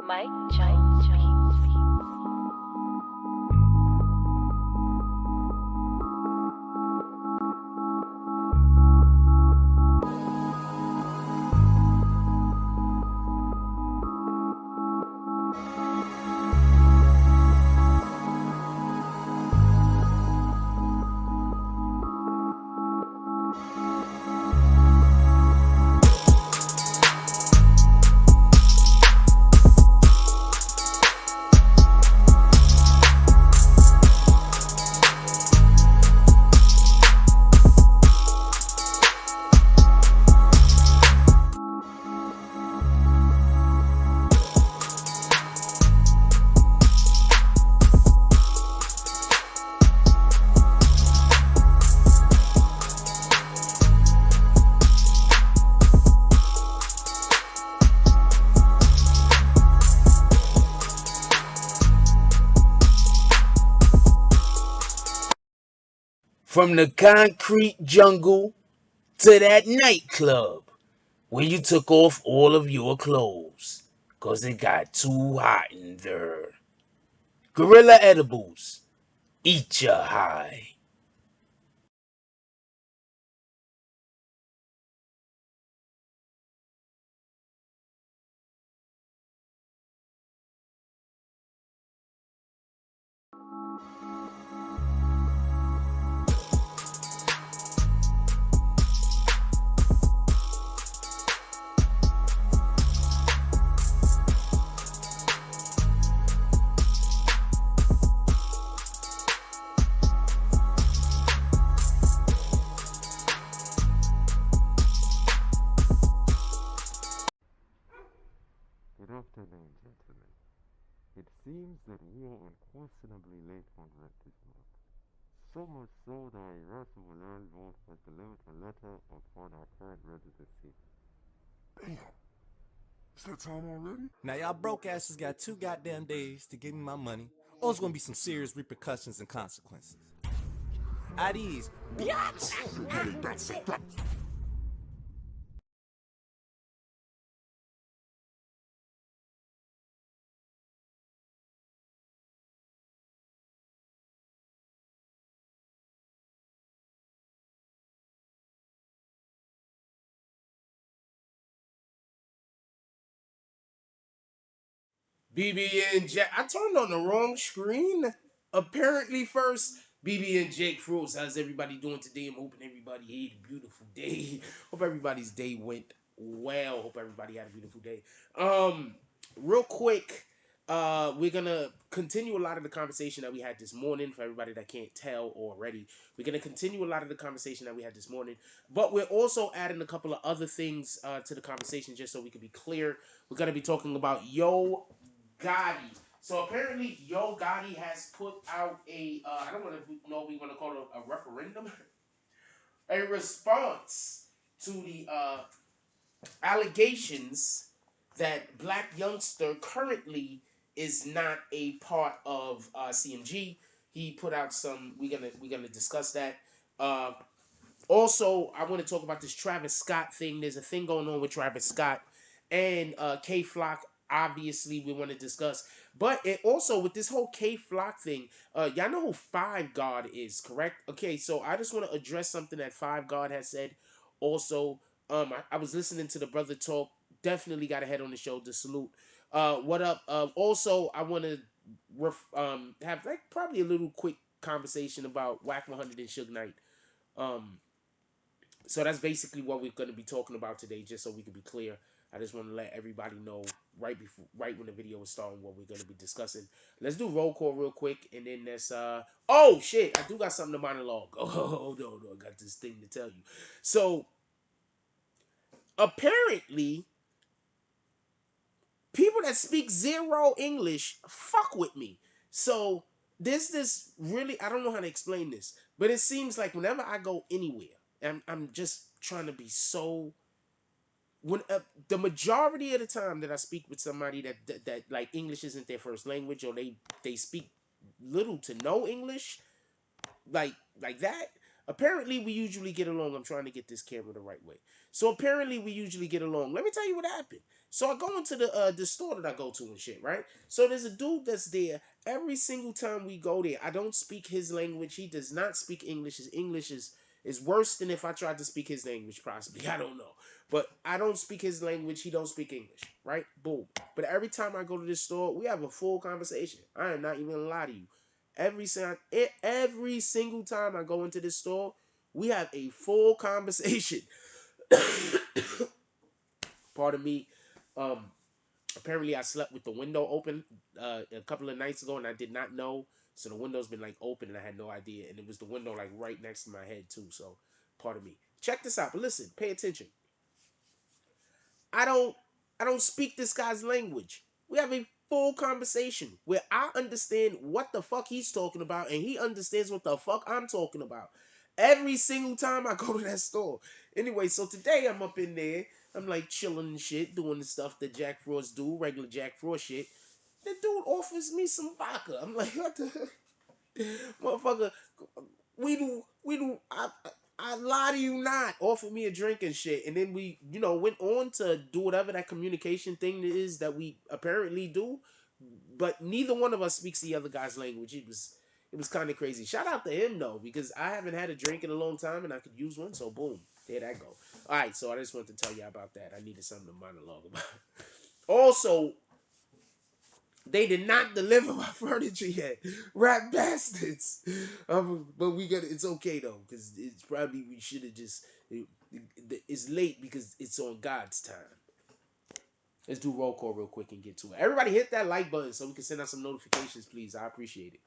Mike Jones Beats. From the concrete jungle to that nightclub where you took off all of your clothes 'cause it got too hot in there. Gorilla edibles, eat ya high. Good afternoon, gentlemen. It seems that we are unquestionably late on rent this month. So much so that our irascible landlord has delivered a letter upon our current residency. Damn, it's that time already? Now y'all broke asses got 2 goddamn days to give me my money, or it's gonna be some serious repercussions and consequences. At ease, Beatz! BB and Jack. I turned on the wrong screen. Apparently, first BB and Jake Froze. How's everybody doing today? I'm hoping everybody had a beautiful day. Hope everybody's day went well. Hope everybody had a beautiful day. Real quick, we're gonna continue a lot of the conversation that we had this morning. For everybody that can't tell already, we're gonna continue a lot of the conversation that we had this morning. But we're also adding a couple of other things to the conversation, just so we can be clear. We're gonna be talking about Gotti. So apparently, Yo Gotti has put out a I don't want to know if we want to call it a referendum, a response to the allegations that Black Youngster currently is not a part of CMG. He put out some. We're gonna discuss that. Uh, Also, I want to talk about this Travis Scott thing. There's a thing going on with Travis Scott and K Flock. Obviously, we want to discuss, but it also with this whole K Flock thing. Y'all know who Five God is, correct? Okay, so I just want to address something that Five God has said. Also, I was listening to the brother talk. Definitely got a head on the shoulder. Salute. What up? Also, I want to have like probably a little quick conversation about Wack 100 and Suge Knight. Um, so that's basically what we're going to be talking about today, just so we can be clear. I just want to let everybody know right when the video is starting, what we're going to be discussing. Let's do roll call real quick, and then let's oh shit, I do got something to monologue. Oh, hold on, I got this thing to tell you. So apparently, people that speak zero English fuck with me. So there's this really, I don't know how to explain this, but it seems like whenever I go anywhere, I'm just trying to be so when the majority of the time that I speak with somebody that like English isn't their first language, or they speak little to no English, like that, Apparently, we usually get along. I'm trying to get this camera the right way. So apparently, we usually get along. Let me tell you what happened. So I go into the store that I go to and shit, right? So there's a dude that's there every single time we go there. I don't speak his language. He does not speak English. His English is worse than if I tried to speak his language, possibly. I don't know. But I don't speak his language. He don't speak English, right? Boom. But every time I go to this store, we have a full conversation. I am not even gonna lie to you. Every single time I go into this store, we have a full conversation. Pardon me. Um, Apparently I slept with the window open a couple of nights ago, and I did not know. So the window's been like open, and I had no idea. And it was the window like right next to my head too. So pardon me. Check this out. But listen, pay attention. I don't I don't speak this guy's language. We have a full conversation where I understand what the fuck he's talking about and he understands what the fuck I'm talking about. Every single time I go to that store. Anyway, so today I'm up in there. I'm like chilling and shit, doing the stuff that Jack Frost do, regular Jack Frost shit. The dude offers me some vodka. I'm like, what the motherfucker? I lie to you not. Offered me a drink and shit, and then we, went on to do whatever that communication thing is that we apparently do. But neither one of us speaks the other guy's language. It was kind of crazy. Shout out to him though, because I haven't had a drink in a long time, and I could use one. So boom, there that go. All right, so I just wanted to tell you about that. I needed something to monologue about. Also, they did not deliver my furniture yet. Rat bastards. But we got it's okay though, because it's probably we should have just it's late because it's on God's time. Let's do roll call real quick and get to it. Everybody hit that like button so we can send out some notifications, please. I appreciate it.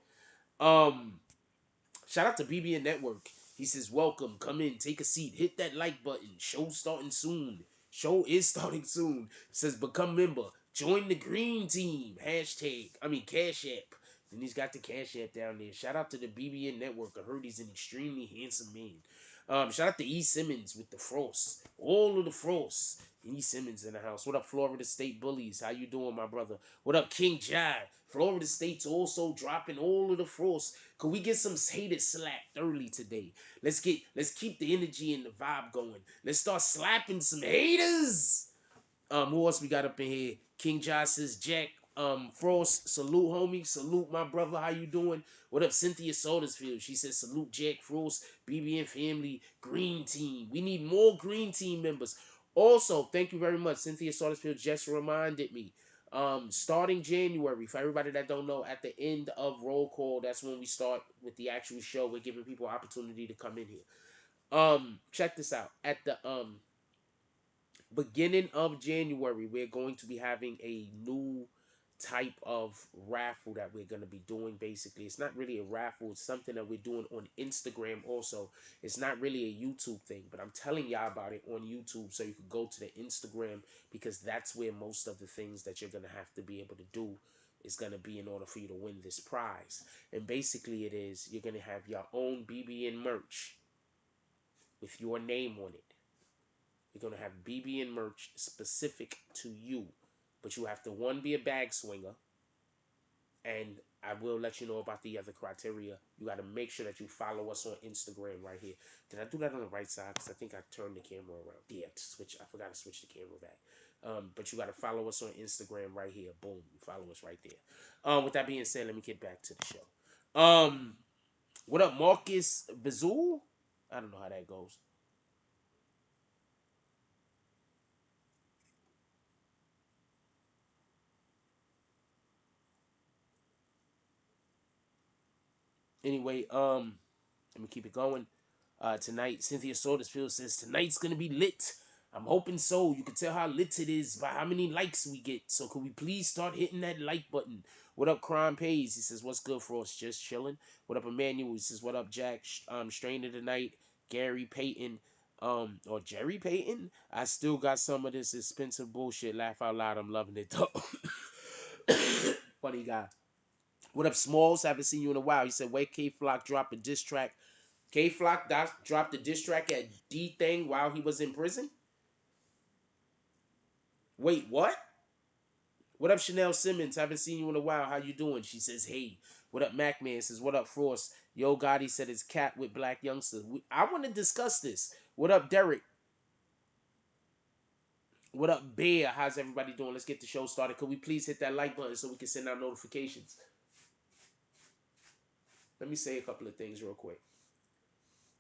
Shout out to BBN Network. He says, welcome, come in, take a seat, hit that like button. Show starting soon. Show is starting soon. Says, become member. Join the green team. Cash App. Then he's got the Cash App down there. Shout out to the BBN Network. I heard he's an extremely handsome man. Shout out to E. Simmons with the frost. All of the frost. E. Simmons in the house. What up, Florida State Bullies? How you doing, my brother? What up, King Jai? Florida State's also dropping all of the frost. Could we get some haters slapped early today? Let's keep the energy and the vibe going. Let's start slapping some haters. Who else we got up in here? King Josh says, Jack, Frost, salute, homie. Salute, my brother. How you doing? What up, Cynthia Sodersfield? She says, salute, Jack, Frost, BBN family, green team. We need more green team members. Also, thank you very much. Cynthia Sodersfield just reminded me. Starting January, for everybody that don't know, at the end of roll call, that's when we start with the actual show. We're giving people opportunity to come in here. Check this out. At the beginning of January, we're going to be having a new type of raffle that we're going to be doing. Basically, it's not really a raffle, it's something that we're doing on Instagram. Also, it's not really a YouTube thing, but I'm telling y'all about it on YouTube so you can go to the Instagram, because that's where most of the things that you're going to have to be able to do is going to be in order for you to win this prize. And basically it is, you're going to have your own BBN merch with your name on it. You're going to have BBN merch specific to you. But you have to, one, be a bag swinger. And I will let you know about the other criteria. You got to make sure that you follow us on Instagram right here. Did I do that on the right side? Because I think I turned the camera around. Yeah, I forgot to switch the camera back. But you got to follow us on Instagram right here. Boom. You follow us right there. With that being said, let me get back to the show. What up, Marcus Bazul? I don't know how that goes. Anyway, let me keep it going. Tonight, Cynthia Sodersfield says tonight's gonna be lit. I'm hoping so. You can tell how lit it is by how many likes we get. So could we please start hitting that like button? What up, Crime Pays? He says, what's good for us? Just chilling. What up, Emmanuel? He says, what up, Jack? Strainer tonight. Gary Payton. Or Jerry Payton. I still got some of this expensive bullshit. Laugh out loud. I'm loving it though. Funny guy. What up, Smalls? Haven't seen you in a while. He said, wait, K Flock dropped a diss track. K Flock dropped a diss track at D Thing while he was in prison? Wait, what? What up, Chanel Simmons? Haven't seen you in a while. How you doing? She says, hey. What up, Mac Man? Says, what up, Frost? Yo Gotti said it's cat with Black Youngster. I want to discuss this. What up, Derek? What up, Bear? How's everybody doing? Let's get the show started. Could we please hit that like button so we can send out notifications? Let me say a couple of things real quick.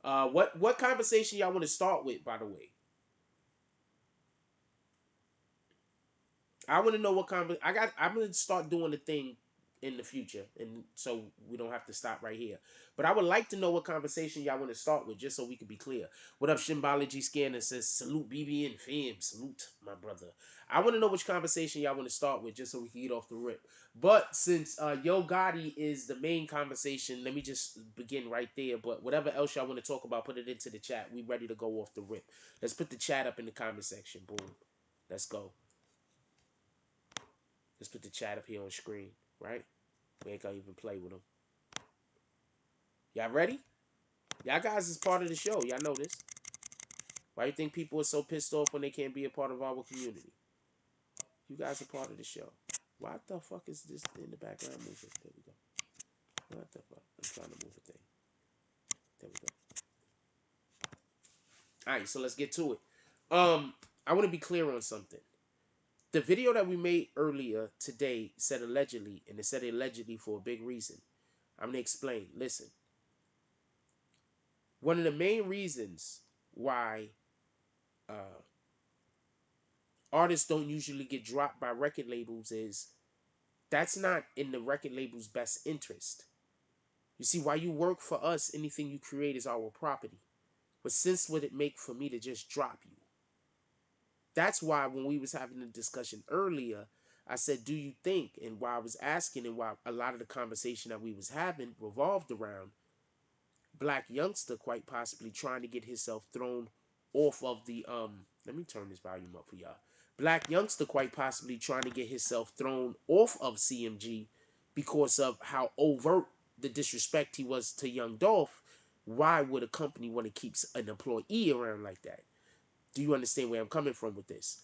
What conversation y'all want to start with, by the way? I want to know what I'm gonna start doing the thing in the future, and so we don't have to stop right here. But I would like to know what conversation y'all want to start with, just so we can be clear. What up, Shimbology Scanner says salute BBN fam, salute my brother. I want to know which conversation y'all want to start with, just so we can get off the rip. But since Yo Gotti is the main conversation, let me just begin right there. But whatever else y'all want to talk about, put it into the chat. We ready to go off the rip. Let's put the chat up in the comment section. Boom. Let's go. Let's put the chat up here on screen, right? We ain't gonna even play with them. Y'all ready? Y'all guys is part of the show. Y'all know this. Why you think people are so pissed off when they can't be a part of our community? You guys are part of the show. What the fuck is this in the background moving? There we go. What the fuck? I'm trying to move a thing. There we go. Alright, so let's get to it. I want to be clear on something. The video that we made earlier today said allegedly, and it said allegedly for a big reason. I'm gonna explain. Listen. One of the main reasons why artists don't usually get dropped by record labels is that's not in the record label's best interest. You see, while you work for us, anything you create is our property. But sense would it make for me to just drop you? That's why when we was having a discussion earlier, I said, do you think, and why I was asking, and why a lot of the conversation that we was having revolved around Black Youngster quite possibly trying to get himself thrown off of the let me turn this volume up for y'all. Black Youngster quite possibly trying to get himself thrown off of CMG because of how overt the disrespect he was to Young Dolph. Why would a company want to keep an employee around like that? Do you understand where I'm coming from with this?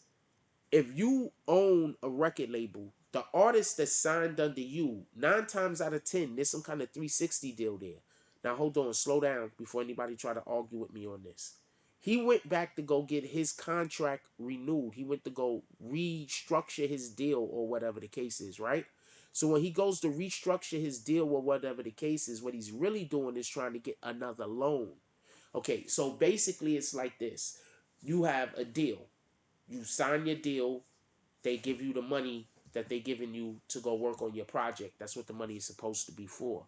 If you own a record label, the artist that's signed under you, 9 times out of 10, there's some kind of 360 deal there. Now hold on, slow down before anybody try to argue with me on this. He went back to go get his contract renewed. He went to go restructure his deal or whatever the case is, right? So when he goes to restructure his deal or whatever the case is, what he's really doing is trying to get another loan. Okay, so basically it's like this. You have a deal. You sign your deal. They give you the money that they giving you to go work on your project. That's what the money is supposed to be for.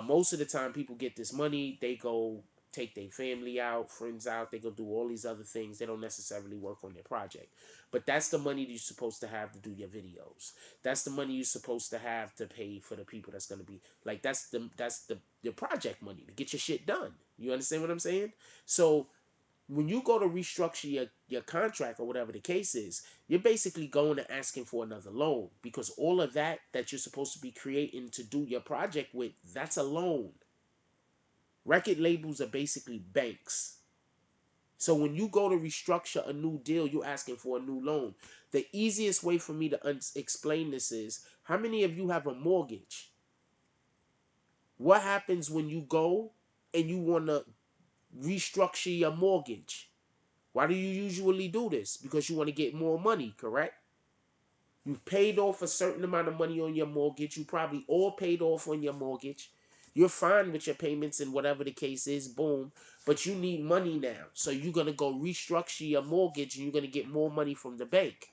Most of the time people get this money, they go take their family out, friends out, they go do all these other things. They don't necessarily work on their project. But that's the money you're supposed to have to do your videos. That's the money you're supposed to have to pay for the people that's going to be like, that's the project money to get your shit done. You understand what I'm saying? So when you go to restructure your contract or whatever the case is, you're basically going and asking for another loan, because all of that you're supposed to be creating to do your project with, that's a loan. Record labels are basically banks. So when you go to restructure a new deal, you're asking for a new loan. The easiest way for me to explain this is, how many of you have a mortgage? What happens when you go and you want to restructure your mortgage? Why do you usually do this? Because you want to get more money, correct? You've paid off a certain amount of money on your mortgage. You probably all paid off on your mortgage. You're fine with your payments and whatever the case is, boom. But you need money now. So you're going to go restructure your mortgage and you're going to get more money from the bank.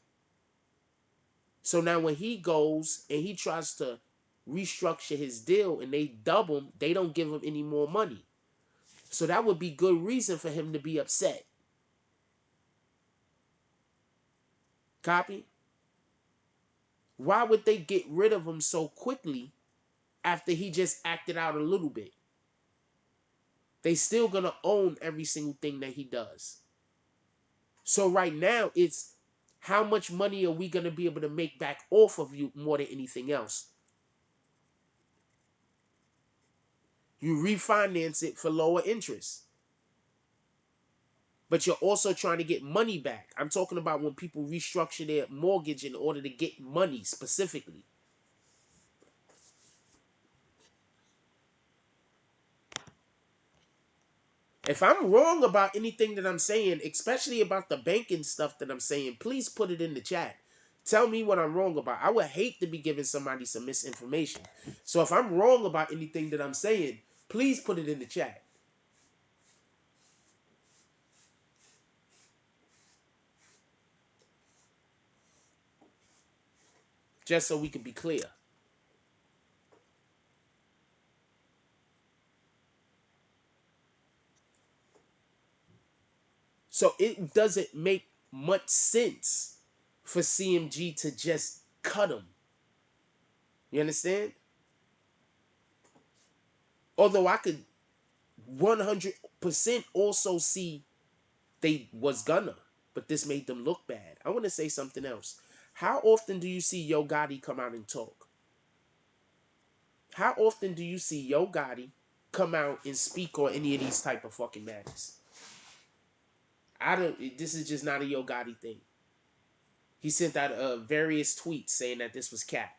So now when he goes and he tries to restructure his deal and they double him, they don't give him any more money. So that would be good reason for him to be upset. Copy? Why would they get rid of him so quickly after he just acted out a little bit? They still gonna own every single thing that he does. So right now it's, how much money are we gonna be able to make back off of you more than anything else? You refinance it for lower interest. but you're also trying to get money back. I'm talking about when people restructure their mortgage in order to get money specifically. If I'm wrong about anything that I'm saying, especially about the banking stuff that I'm saying, please put it in the chat. Tell me what I'm wrong about. I would hate to be giving somebody some misinformation. So if I'm wrong about anything that I'm saying, please put it in the chat. Just so we can be clear. So it doesn't make much sense for CMG to just cut him. You understand? Although I could 100% also see they was gonna, but this made them look bad. I want to say something else. How often do you see Yo Gotti come out and talk? How often do you see Yo Gotti come out and speak on any of these type of fucking matters? I don't. This is just not a Yo Gotti thing. He sent out various tweets saying that this was cap.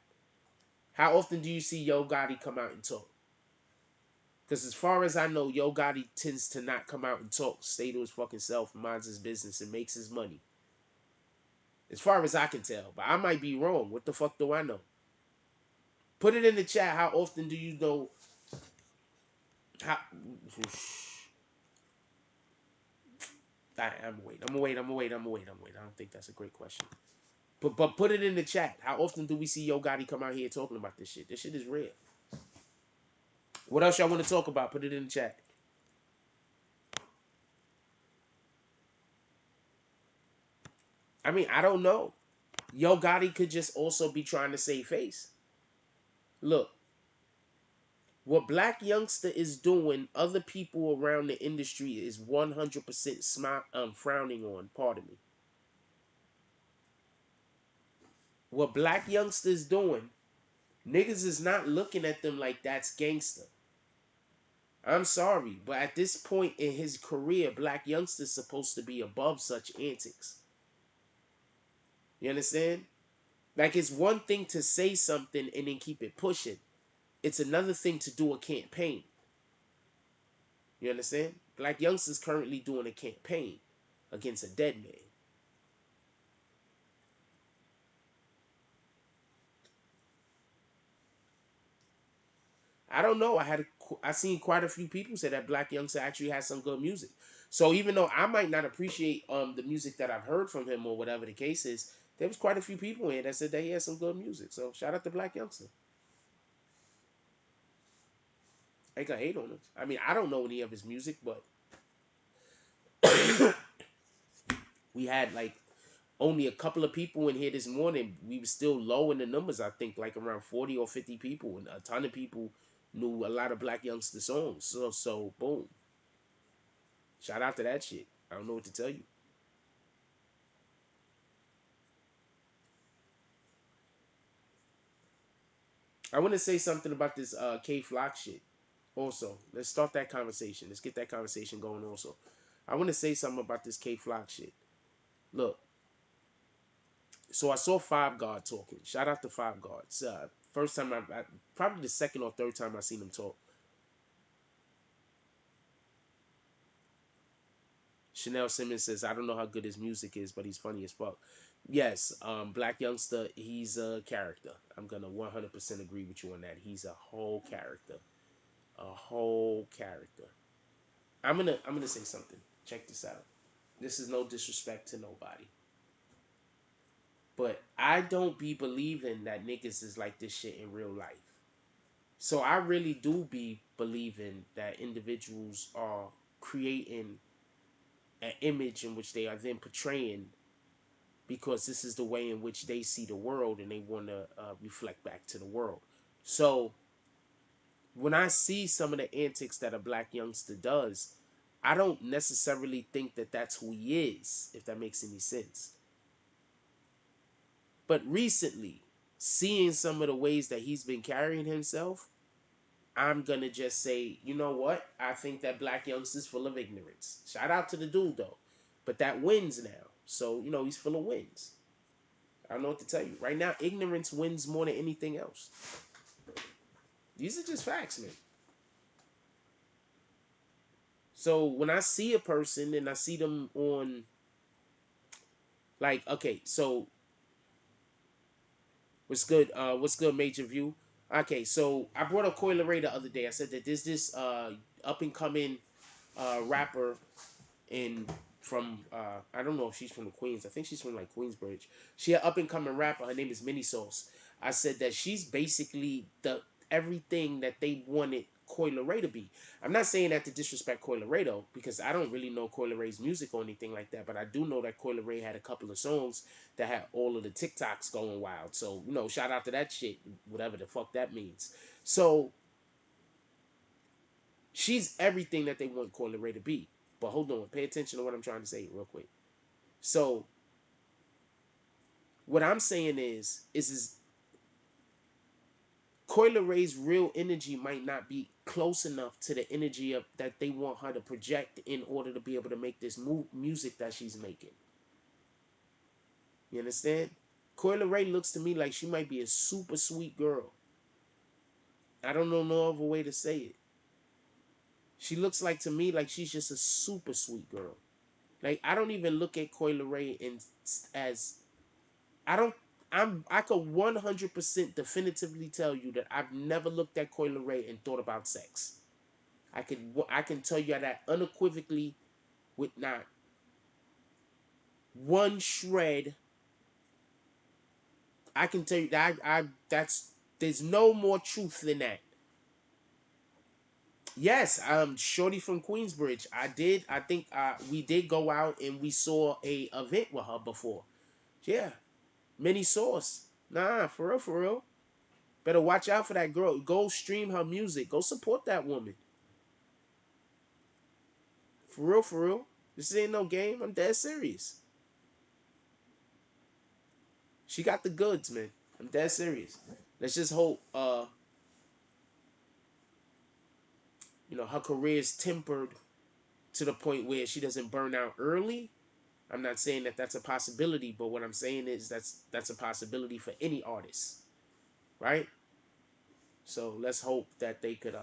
How often do you see Yo Gotti come out and talk? Because as far as I know, Yo Gotti tends to not come out and talk, stay to his fucking self, minds his business, and makes his money. As far as I can tell, but I might be wrong. What the fuck do I know? Put it in the chat. How often do you know? How? I'm wait. I'm gonna wait. I don't think that's a great question. But put it in the chat. How often do we see Yo Gotti come out here talking about this shit? This shit is real. What else y'all want to talk about? Put it in the chat. I mean, I don't know. Yo Gotti could just also be trying to save face. Look, what Blac Youngsta is doing, other people around the industry is 100% frowning on. Pardon me. What Blac Youngsta is doing, niggas is not looking at them like that's gangster. I'm sorry, but at this point in his career, Blac Youngsta is supposed to be above such antics. You understand? Like, it's one thing to say something and then keep it pushing. It's another thing to do a campaign. You understand? Blac Youngsta's currently doing a campaign against a dead man. I don't know. I seen quite a few people say that Blac Youngsta actually has some good music. So even though I might not appreciate the music that I've heard from him or whatever the case is, there was quite a few people in here that said that he has some good music. So shout out to Blac Youngsta. I ain't gonna hate on him. I mean, I don't know any of his music, but we had like only a couple of people in here this morning. We were still low in the numbers. I think like around 40 or 50 people, and a ton of people knew a lot of Blac Youngsta songs. So boom. Shout out to that shit. I don't know what to tell you. I want to say something about this K Flock shit. Also, let's start that conversation. Let's get that conversation going. Also, I want to say something about this K Flock shit. Look, so I saw Five Guard talking. Shout out to Five Guards. First time probably the second or third time I seen him talk. Chanel Simmons says, I don't know how good his music is, but he's funny as fuck. Yes, Blac Youngsta, he's a character. I'm gonna 100% agree with you on that. He's a whole character. A whole character. I'm gonna say something. Check this out. This is no disrespect to nobody. But I don't be believing that niggas is like this shit in real life. So I really do be believing that individuals are creating an image in which they are then portraying because this is the way in which they see the world and they want to reflect back to the world. So when I see some of the antics that a Blac Youngsta does, I don't necessarily think that that's who he is, if that makes any sense. But recently, seeing some of the ways that he's been carrying himself, I'm going to just say, you know what? I think that Blac Youngsta's full of ignorance. Shout out to the dude, though. But that wins now. So, you know, he's full of wins. I don't know what to tell you. Right now, ignorance wins more than anything else. These are just facts, man. So when I see a person and I see them on, like, okay, so what's good, Major View? Okay, so I brought up Coi Leray the other day. I said that there's this up and coming rapper in from I don't know if she's from the Queens. I think she's from like Queensbridge. She an up and coming rapper. Her name is Mini Sauce. I said that she's basically the everything that they wanted Coi Leray to be. I'm not saying that to disrespect Coi Leray though, because I don't really know Coi Leray's music or anything like that. But I do know that Coi Leray had a couple of songs that had all of the TikToks going wild. So, you know, shout out to that shit, whatever the fuck that means. So she's everything that they want Coi Leray to be. But hold on, pay attention to what I'm trying to say real quick. So what I'm saying is Coi Leray's real energy might not be close enough to the energy of that they want her to project in order to be able to make this music that she's making. You understand? Coi Leray looks to me like she might be a super sweet girl. I don't know no other way to say it. She looks like to me like she's just a super sweet girl. Like I don't even look at Coi Leray as I don't. I could 100% definitively tell you that I've never looked at Coi Leray and thought about sex. I can tell you that unequivocally, with not one shred. I can tell you that that's there's no more truth than that. Yes, Shorty from Queensbridge. I think we did go out and we saw a event with her before. Yeah, Mini Sauce. Nah, for real, for real. Better watch out for that girl. Go stream her music. Go support that woman. For real, for real. This ain't no game. I'm dead serious. She got the goods, man. I'm dead serious. Let's just hope her career is tempered to the point where she doesn't burn out early. I'm not saying that that's a possibility, but what I'm saying is that's a possibility for any artist, right? So let's hope that they could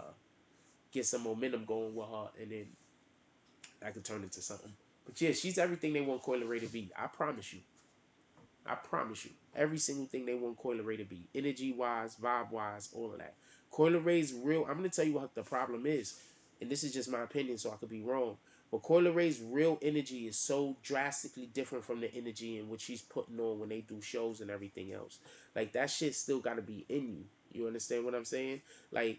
get some momentum going with her, and then that could turn into something. But yeah, she's everything they want Coi Leray to be. I promise you. I promise you. Every single thing they want Coi Leray to be. Energy wise, vibe wise, all of that. Coi Leray's real. I'm gonna tell you what the problem is, and this is just my opinion, so I could be wrong. But Coi Leray's real energy is so drastically different from the energy in which she's putting on when they do shows and everything else. Like that shit still gotta be in you. You understand what I'm saying? Like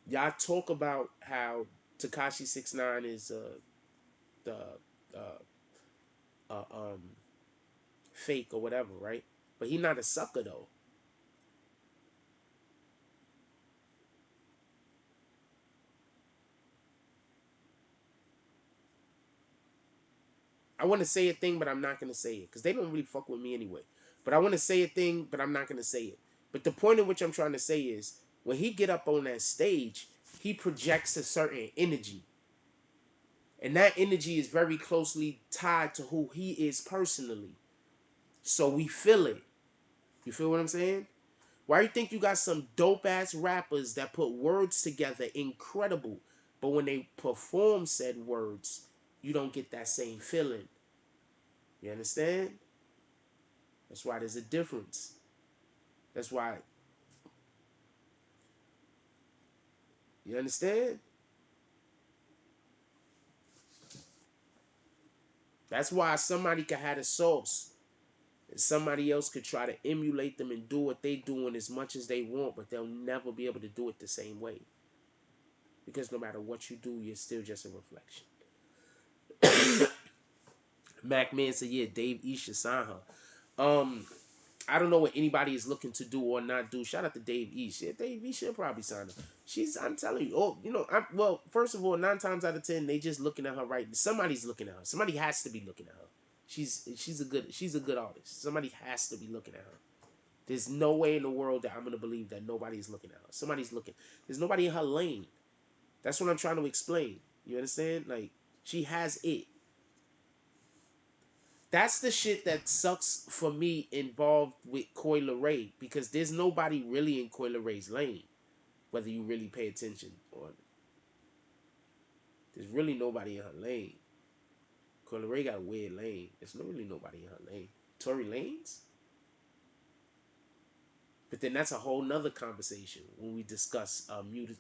y'all talk about how Tekashi 6ix9ine is the uh, um fake or whatever, right? But he not a sucker though. I want to say a thing, but I'm not gonna say it because they don't really fuck with me anyway. But I want to say a thing, but I'm not gonna say it. But the point in which I'm trying to say is when he get up on that stage, he projects a certain energy, and that energy is very closely tied to who he is personally. So we feel it. You feel what I'm saying? Why do you think you got some dope ass rappers that put words together incredible, but when they perform said words, you don't get that same feeling? You understand? That's why there's a difference. That's why, you understand? That's why somebody could have the sauce and somebody else could try to emulate them and do what they doing as much as they want, but they'll never be able to do it the same way. Because no matter what you do, you're still just a reflection. Mac Man said, yeah, Dave East should sign her. I don't know what anybody is looking to do or not do. Shout out to Dave East. Yeah, Dave East should probably sign her. I'm telling you, well, first of all, 9 times out of 10, they just looking at her right. Somebody's looking at her. Somebody has to be looking at her. She's a good artist. Somebody has to be looking at her. There's no way in the world that I'm gonna believe that nobody's looking at her. Somebody's looking. There's nobody in her lane. That's what I'm trying to explain. You understand? Like she has it. That's the shit that sucks for me involved with Coi Leray, because there's nobody really in Coi Leray's lane, whether you really pay attention or there's really nobody in her lane. Coi Leray got a weird lane. There's not really nobody in her lane. Tory Lanez? But then that's a whole nother conversation when we discuss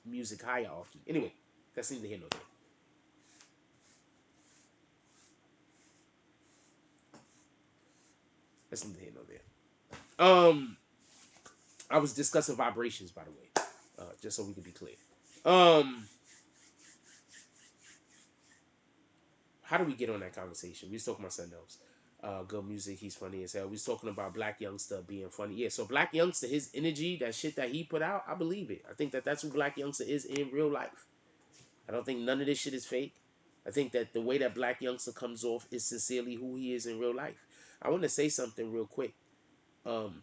music hierarchy. Anyway, that's neither here nor there. That's neither here nor there. I was discussing vibrations, by the way, just so we can be clear. How do we get on that conversation? We was talking about something else. Good music, he's funny as hell. We was talking about Black Youngster being funny. Yeah, so Black Youngster, his energy, that shit that he put out, I believe it. I think that that's who Black Youngster is in real life. I don't think none of this shit is fake. I think that the way that Black Youngster comes off is sincerely who he is in real life. I want to say something real quick. Um,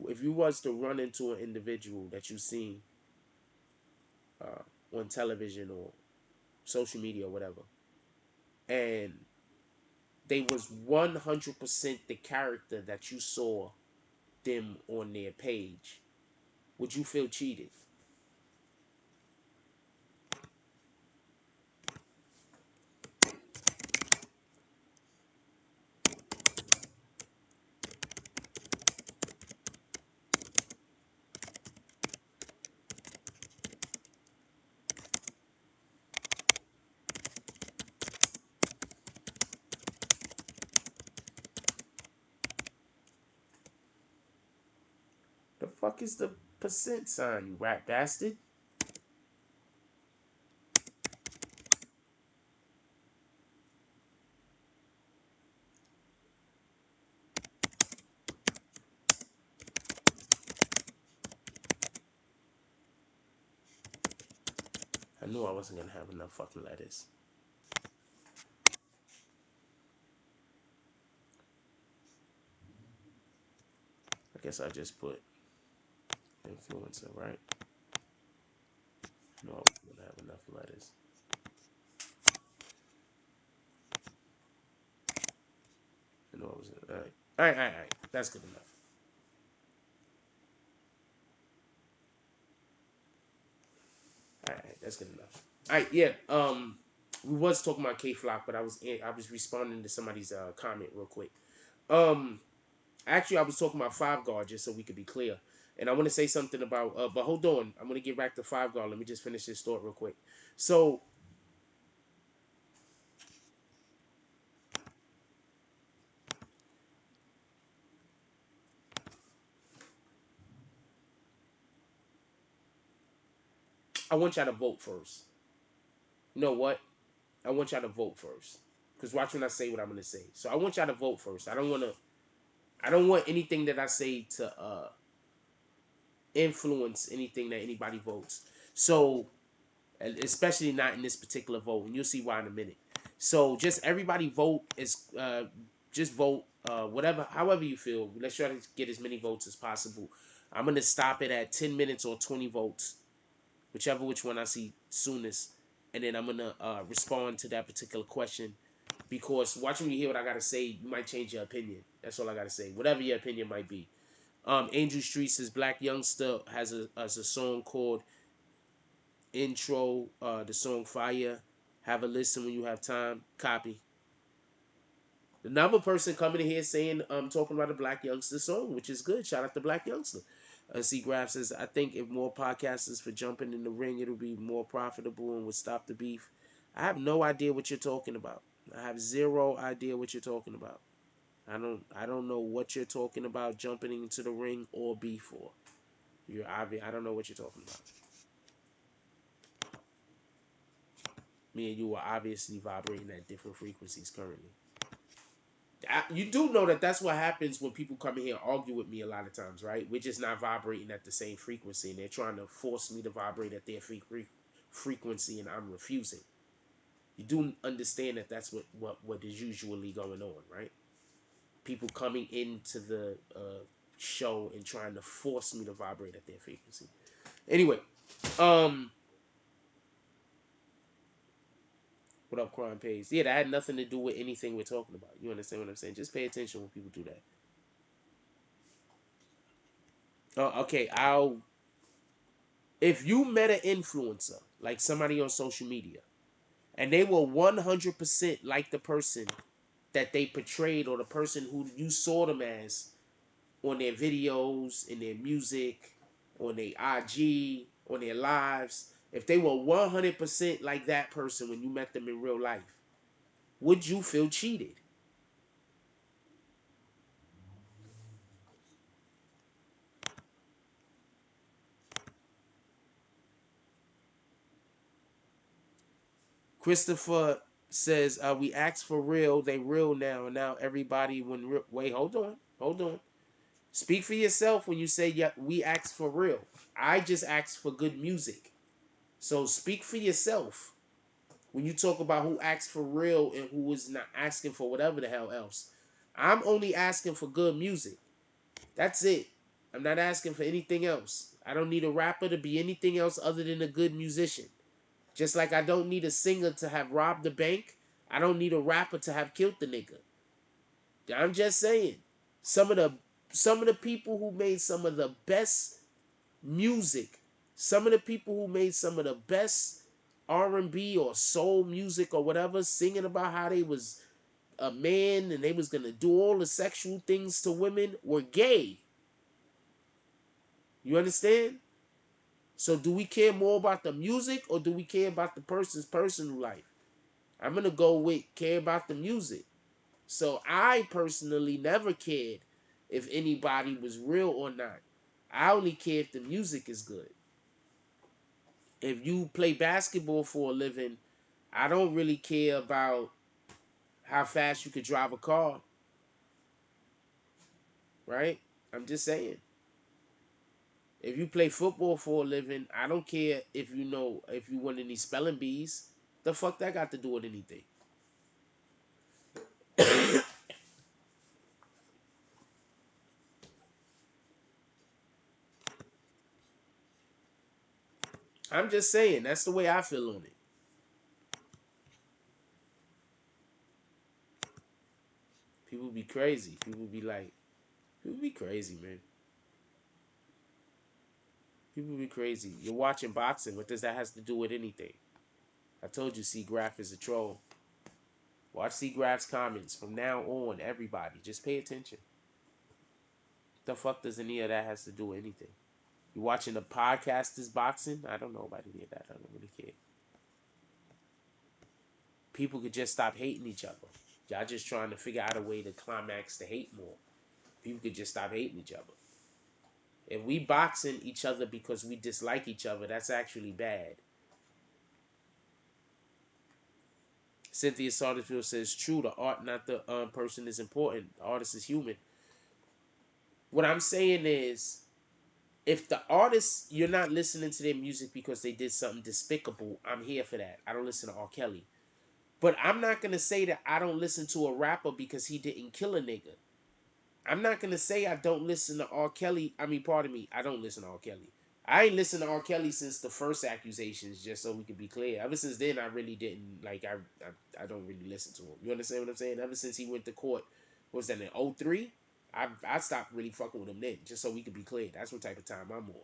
if you was to run into an individual that you seen on television or social media or whatever, and they was 100% the character that you saw them on their page, would you feel cheated? The fuck is the percent sign, you rat bastard? I knew I wasn't gonna have enough fucking letters. I guess I just put influencer, right? I knew I wasn't gonna have enough letters. I knew I was gonna. All right. That's good enough. All right, that's good enough. All right, yeah. We was talking about K Flock, but I was responding to somebody's comment real quick. Um, Actually, I was talking about Five Guard just so we could be clear, and I want to say something about. But hold on, I'm gonna get back to Five Guard. Let me just finish this thought real quick. So I want y'all to vote first. You know what? I want y'all to vote first, because watch when I say what I'm gonna say. So I want y'all to vote first. I don't want to. I don't want anything that I say to influence anything that anybody votes. So, especially not in this particular vote, and you'll see why in a minute. So, just everybody vote is just vote whatever, however you feel. Let's try to get as many votes as possible. I'm gonna stop it at 10 minutes or 20 votes, whichever which one I see soonest, and then I'm gonna respond to that particular question. Because watching you hear what I gotta say, you might change your opinion. That's all I gotta say. Whatever your opinion might be. Angel Street says Black Youngster has a song called Intro. The song Fire. Have a listen when you have time. Copy. Another person coming in here saying talking about a Black Youngster song, which is good. Shout out to Black Youngster. C Graph says, I think if more podcasters for jumping in the ring, it'll be more profitable and would stop the beef. I have no idea what you're talking about. I have zero idea what you're talking about. I don't know what you're talking about jumping into the ring or beef for. You're obvious. I don't know what you're talking about. Me and you are obviously vibrating at different frequencies currently. You do know that that's what happens when people come in here and argue with me a lot of times, right? We're just not vibrating at the same frequency, and they're trying to force me to vibrate at their frequency, and I'm refusing. You do understand that that's what is usually going on, right? People coming into the show and trying to force me to vibrate at their frequency. Anyway, what up, crime pays? Yeah, that had nothing to do with anything we're talking about. You understand what I'm saying? Just pay attention when people do that. Okay, if you met an influencer, like somebody on social media, and they were 100% like the person that they portrayed or the person who you saw them as on their videos, in their music, on their IG, on their lives, if they were 100% like that person when you met them in real life, would you feel cheated? Christopher says, we asked for real, they real now, and now everybody wait, hold on. Speak for yourself when you say, yeah, we asked for real. I just asked for good music. So speak for yourself when you talk about who asked for real and who was not asking for whatever the hell else. I'm only asking for good music. That's it. I'm not asking for anything else. I don't need a rapper to be anything else other than a good musician. Just like I don't need a singer to have robbed the bank, I don't need a rapper to have killed the nigga. I'm just saying. Some of the some of the people who made some of the best music, some of the people who made some of the best R&B or soul music or whatever, singing about how they was a man and they was gonna do all the sexual things to women, were gay. You understand? So do we care more about the music or do we care about the person's personal life? I'm gonna go with care about the music. So I personally never cared if anybody was real or not. I only care if the music is good. If you play basketball for a living, I don't really care about how fast you could drive a car, right? I'm just saying. If you play football for a living, I don't care if you know if you win any spelling bees. The fuck that got to do with anything? I'm just saying that's the way I feel on it. People be crazy. People be crazy, man. People be crazy. You're watching boxing. What does that has to do with anything? I told you C Graph is a troll. Watch C Graph's comments from now on. Everybody, just pay attention. The fuck does any of that has to do with anything? You watching the podcasters boxing? I don't know about any of that. I don't really care. People could just stop hating each other. Y'all just trying to figure out a way to climax the hate more. People could just stop hating each other. If we boxing each other because we dislike each other, that's actually bad. Cynthia Sartersville says, true, the art, not the person, is important. The artist is human. What I'm saying is, if the artist, you're not listening to their music because they did something despicable, I'm here for that. I don't listen to R. Kelly. But I'm not going to say that I don't listen to a rapper because he didn't kill a nigga. I'm not going to say I don't listen to R. Kelly. I mean, pardon me, I don't listen to R. Kelly. I ain't listened to R. Kelly since the first accusations, just so we can be clear. Ever since then, I really didn't, like, I don't really listen to him. You understand what I'm saying? Ever since he went to court, what was that, in 03? I stopped really fucking with him then, just so we can be clear. That's what type of time I'm on.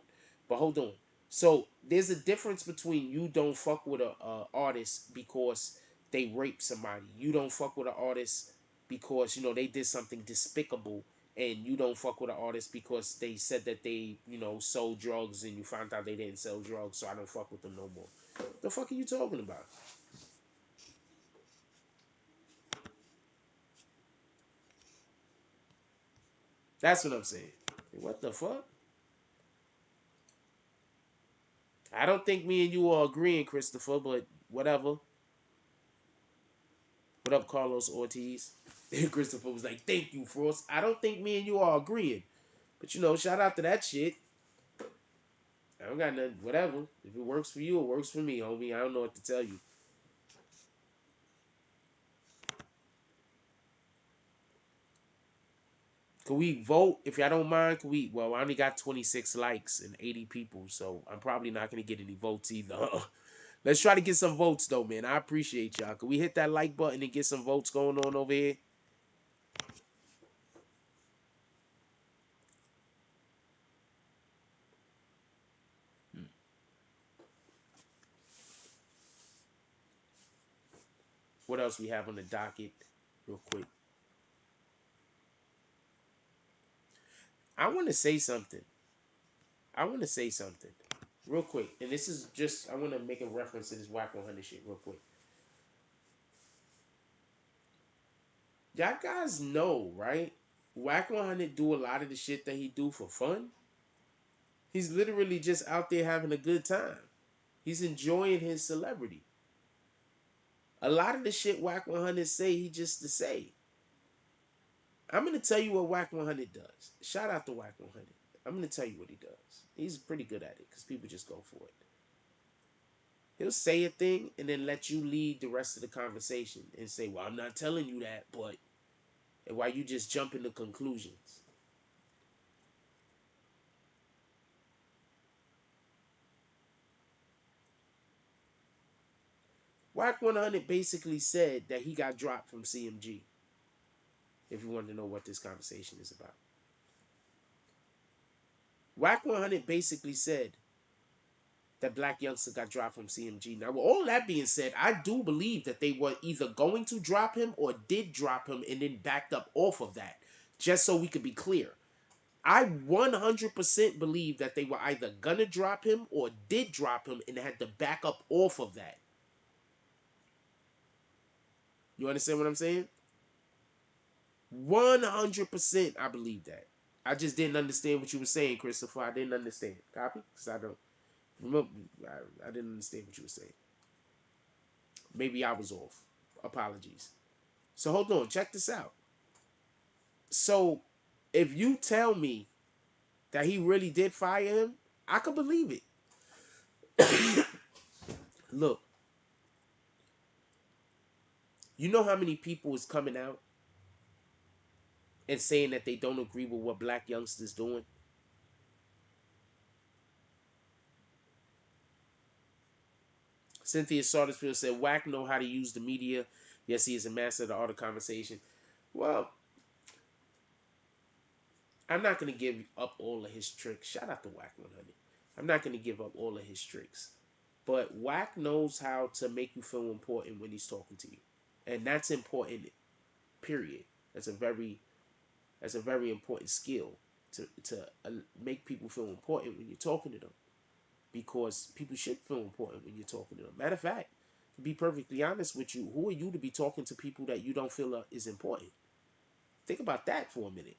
But hold on. So, there's a difference between you don't fuck with a artist because they raped somebody. You don't fuck with an artist because, you know, they did something despicable, and you don't fuck with an artist because they said that they, you know, sold drugs and you found out they didn't sell drugs, so I don't fuck with them no more. The fuck are you talking about? That's what I'm saying. What the fuck? I don't think me and you are agreeing, Christopher, but whatever. What up, Carlos Ortiz? Christopher was like, thank you, Frost. I don't think me and you are agreeing. But, you know, shout out to that shit. I don't got nothing. Whatever. If it works for you, it works for me, homie. I don't know what to tell you. Can we vote? If y'all don't mind, can we? Well, I only got 26 likes and 80 people, so I'm probably not going to get any votes either. Let's try to get some votes, though, man. I appreciate y'all. Can we hit that like button and get some votes going on over here? What else we have on the docket? Real quick. I want to say something. I want to say something. Real quick. And this is just, I want to make a reference to this Wack 100 shit real quick. Y'all guys know, right? Wack 100 do a lot of the shit that he do for fun. He's literally just out there having a good time. He's enjoying his celebrity. A lot of the shit Wack 100 say, he just to say. I'm going to tell you what Wack 100 does. Shout out to Wack 100. I'm going to tell you what he does. He's pretty good at it because people just go for it. He'll say a thing and then let you lead the rest of the conversation and say, well, I'm not telling you that, but, and while you just jump into conclusions. Wack 100 basically said that he got dropped from CMG. If you want to know what this conversation is about. Wack 100 basically said that Blac Youngsta got dropped from CMG. Now, with all that being said, I do believe that they were either going to drop him or did drop him and then backed up off of that. Just so we could be clear. I 100% believe that they were either gonna drop him or did drop him and had to back up off of that. You understand what I'm saying? 100% I believe that. I just didn't understand what you were saying, Christopher. I didn't understand. Copy? Because I don't remember. I didn't understand what you were saying. Maybe I was off. Apologies. So hold on. Check this out. So if you tell me that he really did fire him, I could believe it. Look. You know how many people is coming out and saying that they don't agree with what Blac Youngsta's doing? Cynthia Sartersfield said, Wack know how to use the media. Yes, he is a master of the art of conversation. Well, I'm not going to give up all of his tricks. Shout out to Wack 100. I'm not going to give up all of his tricks. But Wack knows how to make you feel important when he's talking to you. And that's important, period. That's a very important skill to make people feel important when you're talking to them. Because people should feel important when you're talking to them. Matter of fact, to be perfectly honest with you, who are you to be talking to people that you don't feel is important? Think about that for a minute.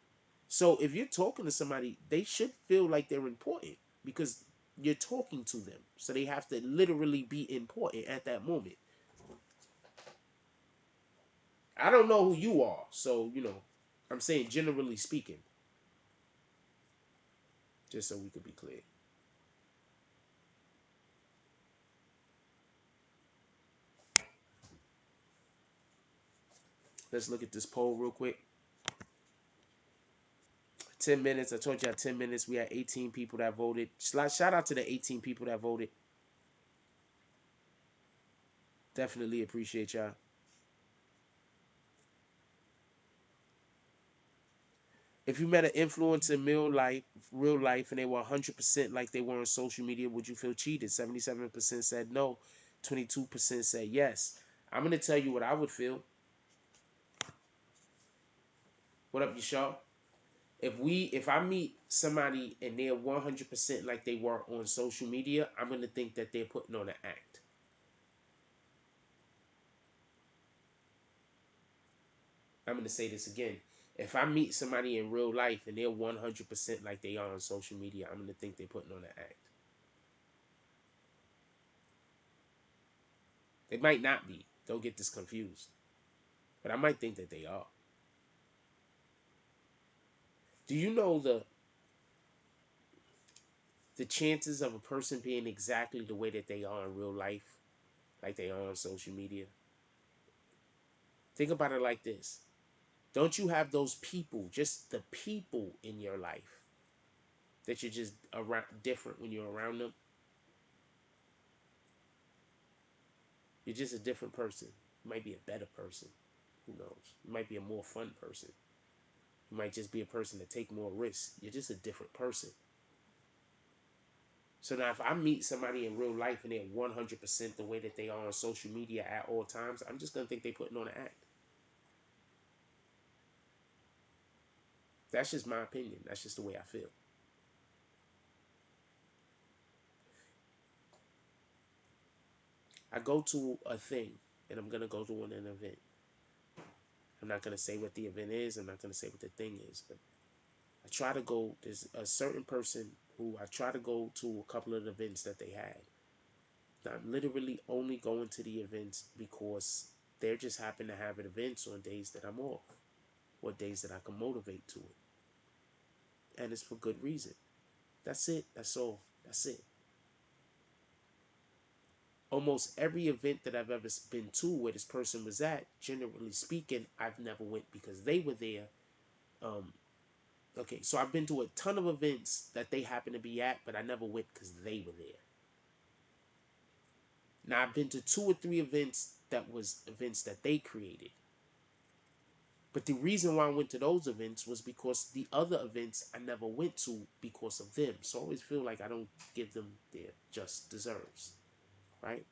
So if you're talking to somebody, they should feel like they're important because you're talking to them. So they have to literally be important at that moment. I don't know who you are, so, I'm saying generally speaking. Just so we could be clear. Let's look at this poll real quick. 10 minutes. I told you at 10 minutes. We had 18 people that voted. Shout out to the 18 people that voted. Definitely appreciate y'all. If you met an influencer in real life, and they were 100% like they were on social media, would you feel cheated? 77% said no. 22% said yes. I'm going to tell you what I would feel. What up, Yashar? If I meet somebody and they're 100% like they were on social media, I'm going to think that they're putting on an act. I'm going to say this again. If I meet somebody in real life and they're 100% like they are on social media, I'm going to think they're putting on an act. They might not be. Don't get this confused. But I might think that they are. Do you know the chances of a person being exactly the way that they are in real life, like they are on social media? Think about it like this. Don't you have those people, just the people in your life, that you're just around different when you're around them? You're just a different person. You might be a better person. Who knows? You might be a more fun person. You might just be a person that take more risks. You're just a different person. So now if I meet somebody in real life and they're 100% the way that they are on social media at all times, I'm just going to think they're putting on an act. That's just my opinion. That's just the way I feel. I go to a thing, and I'm going to go to an event. I'm not going to say what the event is. I'm not going to say what the thing is. But I try to go. There's a certain person who I try to go to a couple of the events that they had. I'm literally only going to the events because they just happen to have events on days that I'm off, or days that I can motivate to it. And it's for good reason. That's it. That's all. That's it. Almost every event that I've ever been to where this person was at, generally speaking, I've never went because they were there. Okay, so I've been to a ton of events that they happen to be at, but I never went because they were there. Now I've been to 2 or 3 events that was events that they created. But the reason why I went to those events was because the other events I never went to because of them. So I always feel like I don't give them their just deserves. Right?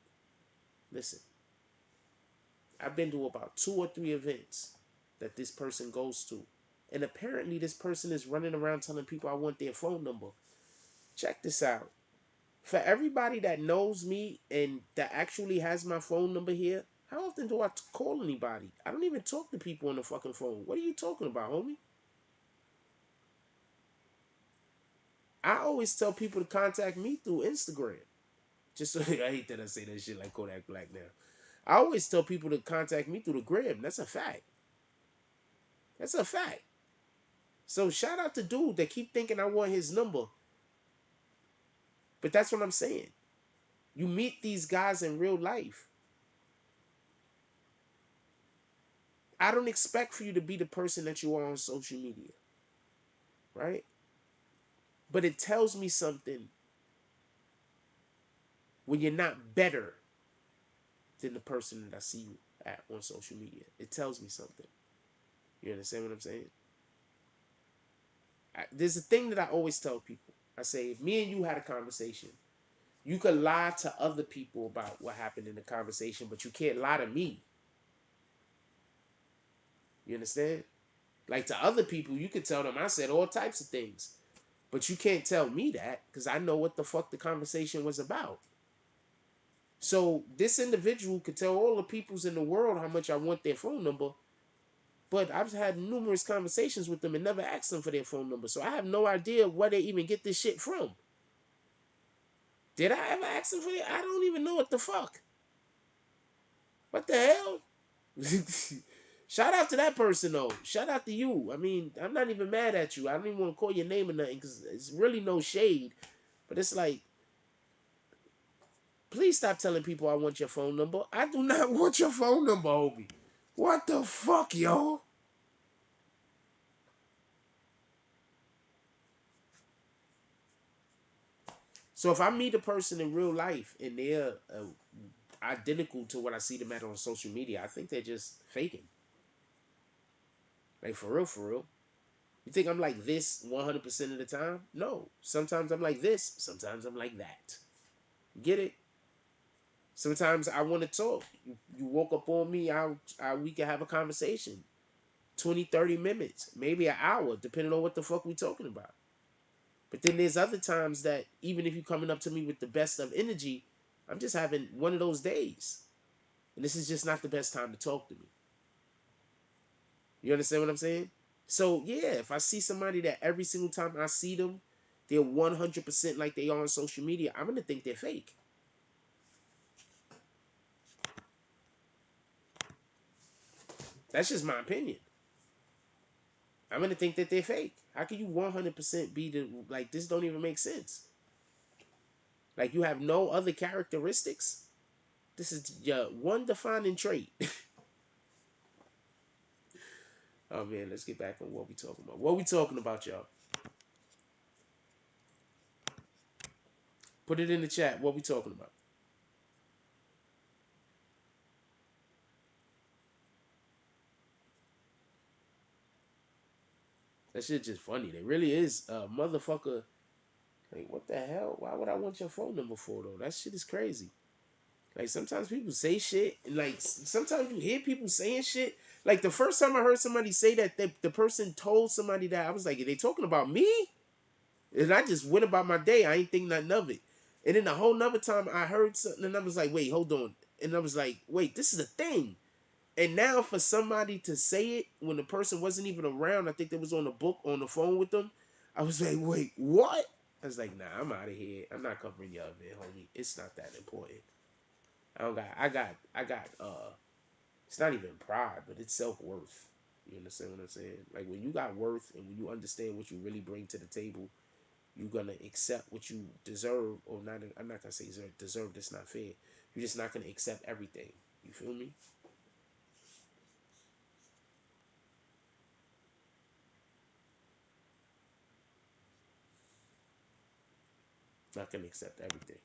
Listen, I've been to about 2 or 3 events that this person goes to. And apparently this person is running around telling people I want their phone number. Check this out. For everybody that knows me and that actually has my phone number here, how often do I call anybody? I don't even talk to people on the fucking phone. What are you talking about, homie? I always tell people to contact me through Instagram. Just so I hate that I say that shit like Kodak Black now. I always tell people to contact me through the gram. That's a fact. That's a fact. So shout out to dude that keep thinking I want his number. But that's what I'm saying. You meet these guys in real life. I don't expect for you to be the person that you are on social media. Right? But it tells me something when you're not better than the person that I see you at on social media. It tells me something. You understand what I'm saying? There's a thing that I always tell people. I say, if me and you had a conversation, you could lie to other people about what happened in the conversation, but you can't lie to me. You understand? Like to other people, you could tell them I said all types of things. But you can't tell me that because I know what the fuck the conversation was about. So this individual could tell all the peoples in the world how much I want their phone number, but I've had numerous conversations with them and never asked them for their phone number. So I have no idea where they even get this shit from. Did I ever ask them for it? I don't even know what the fuck. What the hell? Shout out to that person though. Shout out to you. I mean, I'm not even mad at you. I don't even want to call your name or nothing because it's really no shade. But it's like, please stop telling people I want your phone number. I do not want your phone number, homie. What the fuck, yo? So if I meet a person in real life and they're identical to what I see them at on social media, I think they're just faking. Like for real, for real. You think I'm like this 100% of the time? No. Sometimes I'm like this. Sometimes I'm like that. Get it? Sometimes I want to talk. You woke up on me, we can have a conversation. 20, 30 minutes, maybe an hour, depending on what the fuck we talking about. But then there's other times that even if you're coming up to me with the best of energy, I'm just having one of those days. And this is just not the best time to talk to me. You understand what I'm saying? So, yeah, if I see somebody that every single time I see them, they're 100% like they are on social media, I'm going to think they're fake. That's just my opinion. I'm going to think that they're fake. How can you 100% be like, this don't even make sense. Like, you have no other characteristics? This is your one defining trait. Oh man, let's get back on what we talking about. What we talking about, y'all? Put it in the chat. What we talking about? That shit just funny. It really is. Motherfucker. Like, what the hell? Why would I want your phone number for, though? That shit is crazy. Like, sometimes people say shit, and like, sometimes you hear people saying shit. Like, the first time I heard somebody say that, the person told somebody that, I was like, are they talking about me? And I just went about my day. I ain't think nothing of it. And then the whole nother time I heard something, and I was like, wait, hold on. And I was like, wait, this is a thing. And now for somebody to say it when the person wasn't even around, I think they was on the book on the phone with them. I was like, wait, what? I was like, nah, I'm out of here. I'm not covering your event, homie. It's not that important. I got it's not even pride, but it's self-worth. You understand what I'm saying? Like when you got worth and when you understand what you really bring to the table, you're gonna accept what you deserve, or not. I'm not gonna say deserve. That's not fair. You're just not gonna accept everything. You feel me? Not gonna accept everything.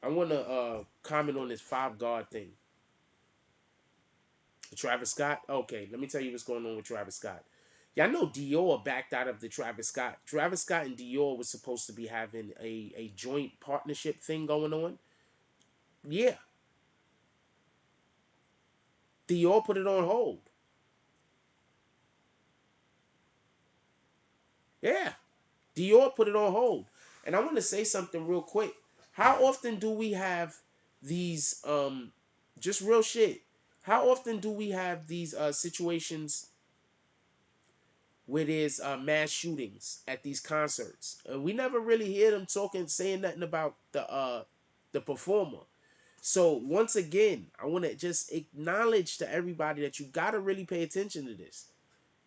I wanna comment on this five guard thing. Travis Scott. Okay, let me tell you what's going on with Travis Scott. Y'all know Dior backed out of the Travis Scott. Travis Scott and Dior was supposed to be having a joint partnership thing going on. Yeah, Dior put it on hold. Yeah, Dior put it on hold. And I want to say something real quick. How often do we have these just real shit? How often do we have these situations where there's mass shootings at these concerts? We never really hear them saying nothing about the performer. So once again, I want to just acknowledge to everybody that you got to really pay attention to this.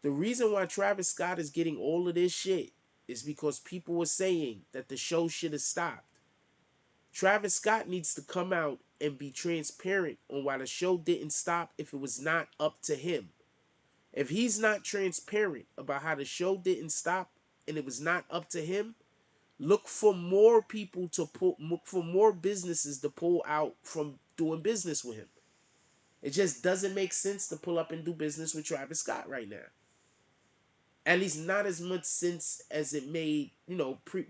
The reason why Travis Scott is getting all of this shit is because people were saying that the show should have stopped. Travis Scott needs to come out and be transparent on why the show didn't stop if it was not up to him. If he's not transparent about how the show didn't stop and it was not up to him, look for more people to look for more businesses to pull out from doing business with him. It just doesn't make sense to pull up and do business with Travis Scott right now. At least not as much sense as it made,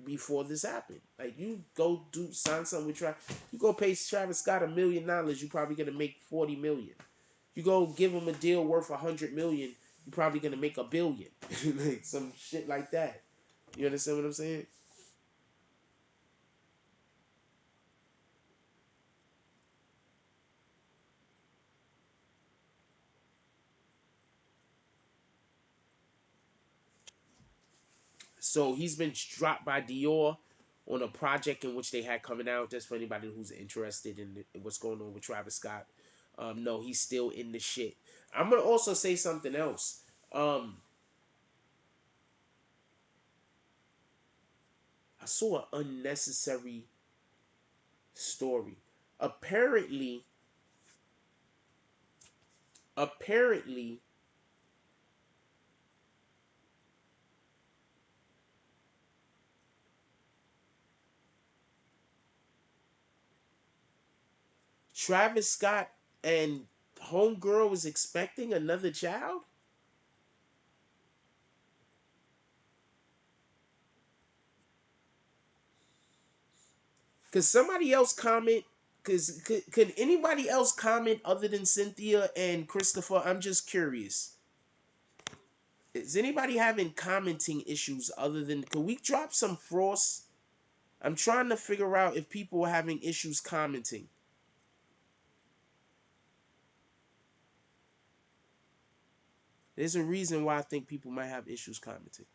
before this happened. Like you go do sign something with Travis, you go pay Travis Scott $1 million, you probably gonna make 40 million. You go give him a deal worth 100 million, you're probably gonna make a billion, like some shit like that. You understand what I'm saying? So he's been dropped by Dior on a project in which they had coming out. Just for anybody who's interested in what's going on with Travis Scott. No, he's still in the shit. I'm gonna also say something else. I saw an unnecessary story. Apparently, apparently, Travis Scott and Homegirl was expecting another child. Could somebody else comment? Cause could anybody else comment other than Cynthia and Christopher? I'm just curious. Is anybody having commenting issues other than? Could we drop some frost? I'm trying to figure out if people are having issues commenting. There's a reason why I think people might have issues commenting.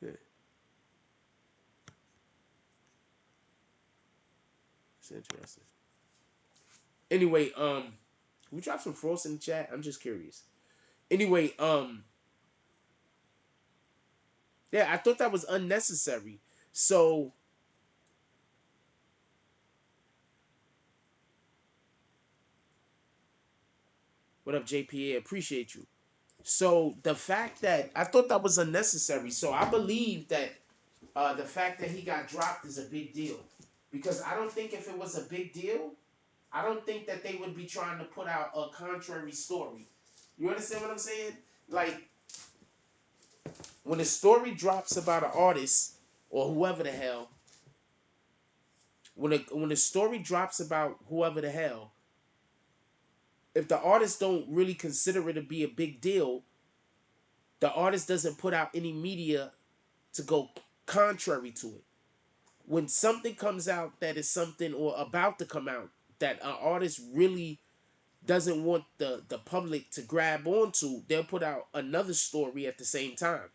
Yeah, it's interesting. Anyway, we drop some frost in the chat. I'm just curious. Anyway, yeah, I thought that was unnecessary. So What up, JPA? Appreciate you. So the fact that I thought that was unnecessary. So I believe that the fact that he got dropped is a big deal. Because I don't think if it was a big deal, I don't think that they would be trying to put out a contrary story. You understand what I'm saying? Like when a story drops about an artist or whoever the hell, when a story drops about whoever the hell, if the artist don't really consider it to be a big deal, the artist doesn't put out any media to go contrary to it. When something comes out that is something or about to come out that an artist really doesn't want the public to grab onto, they'll put out another story at the same time,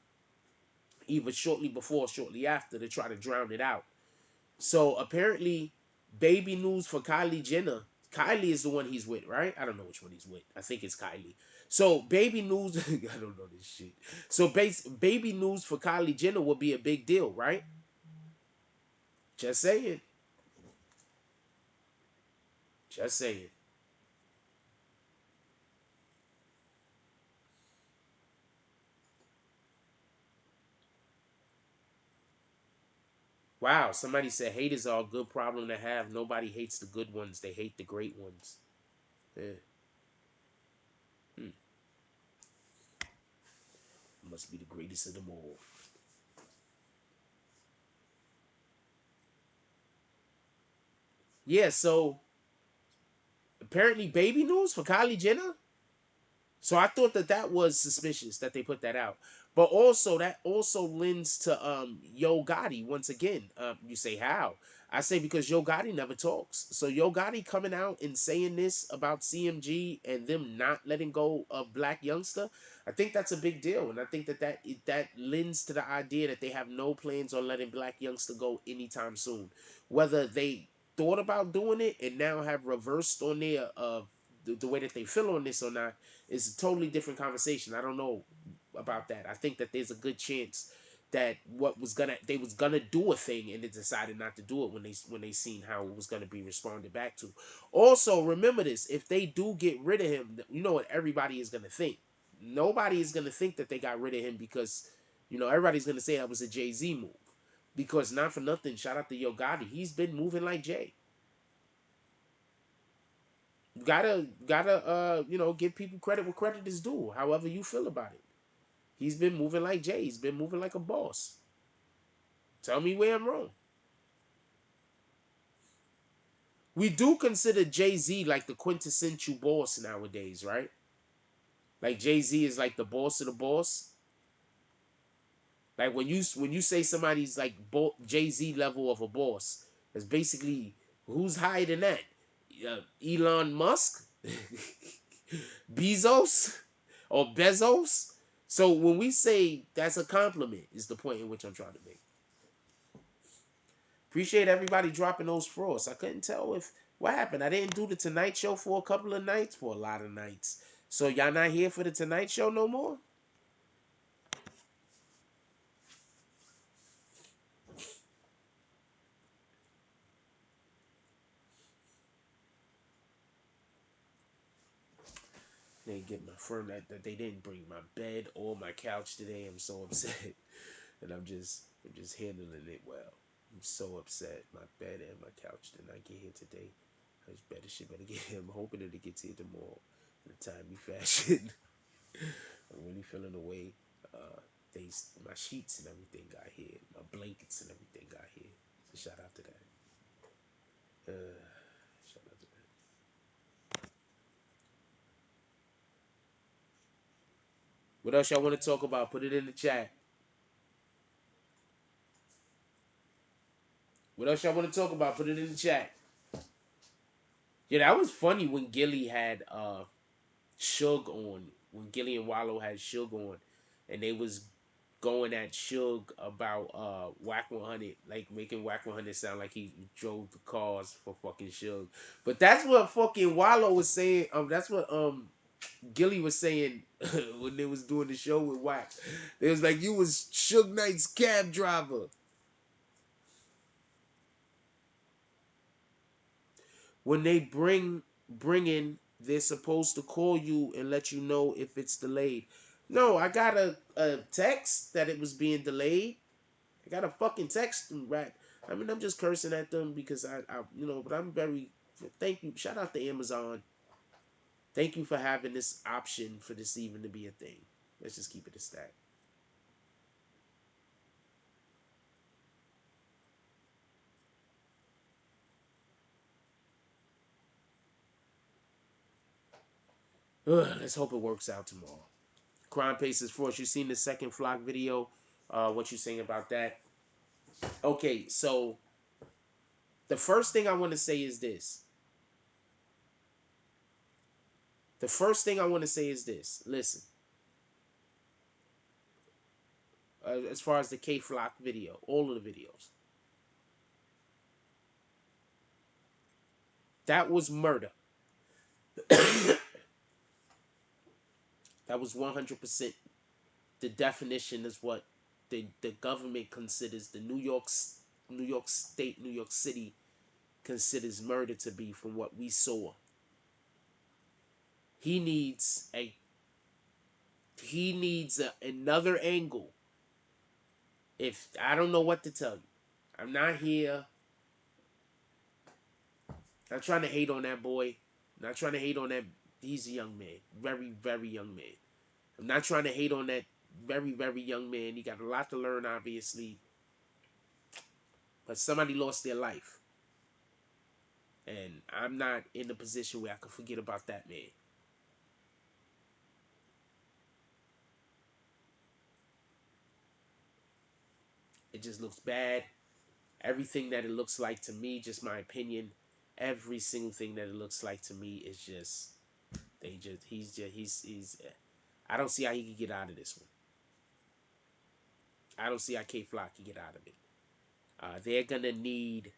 either shortly before or shortly after, to try to drown it out. So apparently, baby news for Kylie Jenner. Kylie is the one he's with, right? I don't know which one he's with. I think it's Kylie. So baby news, I don't know this shit. So baby news for Kylie Jenner would be a big deal, right? Just saying. Just saying. Wow, somebody said haters are a good problem to have. Nobody hates the good ones. They hate the great ones. Yeah. Hmm. Must be the greatest of them all. Yeah, so apparently baby news for Kylie Jenner. So I thought that that was suspicious that they put that out. But also that also lends to Yo Gotti once again. You say how? I say because Yo Gotti never talks. So Yo Gotti coming out and saying this about CMG and them not letting go of Black Youngster, I think that's a big deal, and I think that that lends to the idea that they have no plans on letting Black Youngster go anytime soon. Whether they thought about doing it and now have reversed on their the way that they feel on this or not is a totally different conversation. I don't know about that. I think that there's a good chance that they was gonna do a thing and they decided not to do it when they seen how it was gonna be responded back to. Also, remember this: if they do get rid of him, you know what everybody is gonna think. Nobody is gonna think that they got rid of him because everybody's gonna say that was a Jay-Z move. Because not for nothing, shout out to Yo Gotti. He's been moving like Jay. You gotta give people credit where credit is due. However you feel about it, he's been moving like Jay. He's been moving like a boss. Tell me where I'm wrong. We do consider Jay-Z like the quintessential boss nowadays, right? Like Jay-Z is like the boss of the boss. Like when you say somebody's like Jay-Z level of a boss, that's basically who's higher than that? Elon Musk, Bezos, or Bezos. So when we say that's a compliment, is the point in which I'm trying to make. Appreciate everybody dropping those frosts. I couldn't tell if what happened. I didn't do the Tonight Show for a couple of nights, for a lot of nights. So y'all not here for the Tonight Show no more? They get my firm that they didn't bring my bed or my couch today. I'm so upset, and I'm just handling it well. I'm so upset. My bed and my couch did not get here today. I just better get here. I'm hoping that it gets here tomorrow in a timely fashion. I'm really feeling the way my sheets and everything got here, my blankets and everything got here. So shout out to that. Shout out to that. What else y'all want to talk about? Put it in the chat. What else y'all want to talk about? Put it in the chat. Yeah, that was funny when Gilly had Suge on. When Gilly and Wallow had Suge on, and they was going at Suge about Wack 100, like making Wack 100 sound like he drove the cars for fucking Suge. But that's what fucking Wallow was saying. That's what Gilly was saying when they was doing the show with Wack. They was like, you was Suge Knight's cab driver. When they bring in they're supposed to call you and let you know if it's delayed. No, I got a text that it was being delayed. I got a fucking text, right? I mean, I'm just cursing at them because I but I'm very, thank you. Shout out to Amazon. Thank you for having this option for this even to be a thing. Let's just keep it a stack. Let's hope it works out tomorrow. Crime Pace is Force. You seen the second Flock video? What you saying about that? Okay, so the first thing I want to say is this. The first thing I want to say is this. Listen, as far as the K Flock video, all of the videos, that was murder. That was 100%. The definition is what the government considers the New York State, New York City considers murder to be from what we saw. He needs a another angle. If I don't know what to tell you, I'm not here. Not trying to hate on that boy. Not trying to hate on that. He's a young man, very very young man. I'm not trying to hate on that very very young man. He got a lot to learn, obviously. But somebody lost their life, and I'm not in a position where I can forget about that man. It just looks bad. Everything that it looks like to me, just my opinion, every single thing that it looks like to me is just he's I don't see how he can get out of this one. I don't see how K Flock can get out of it. They're gonna need.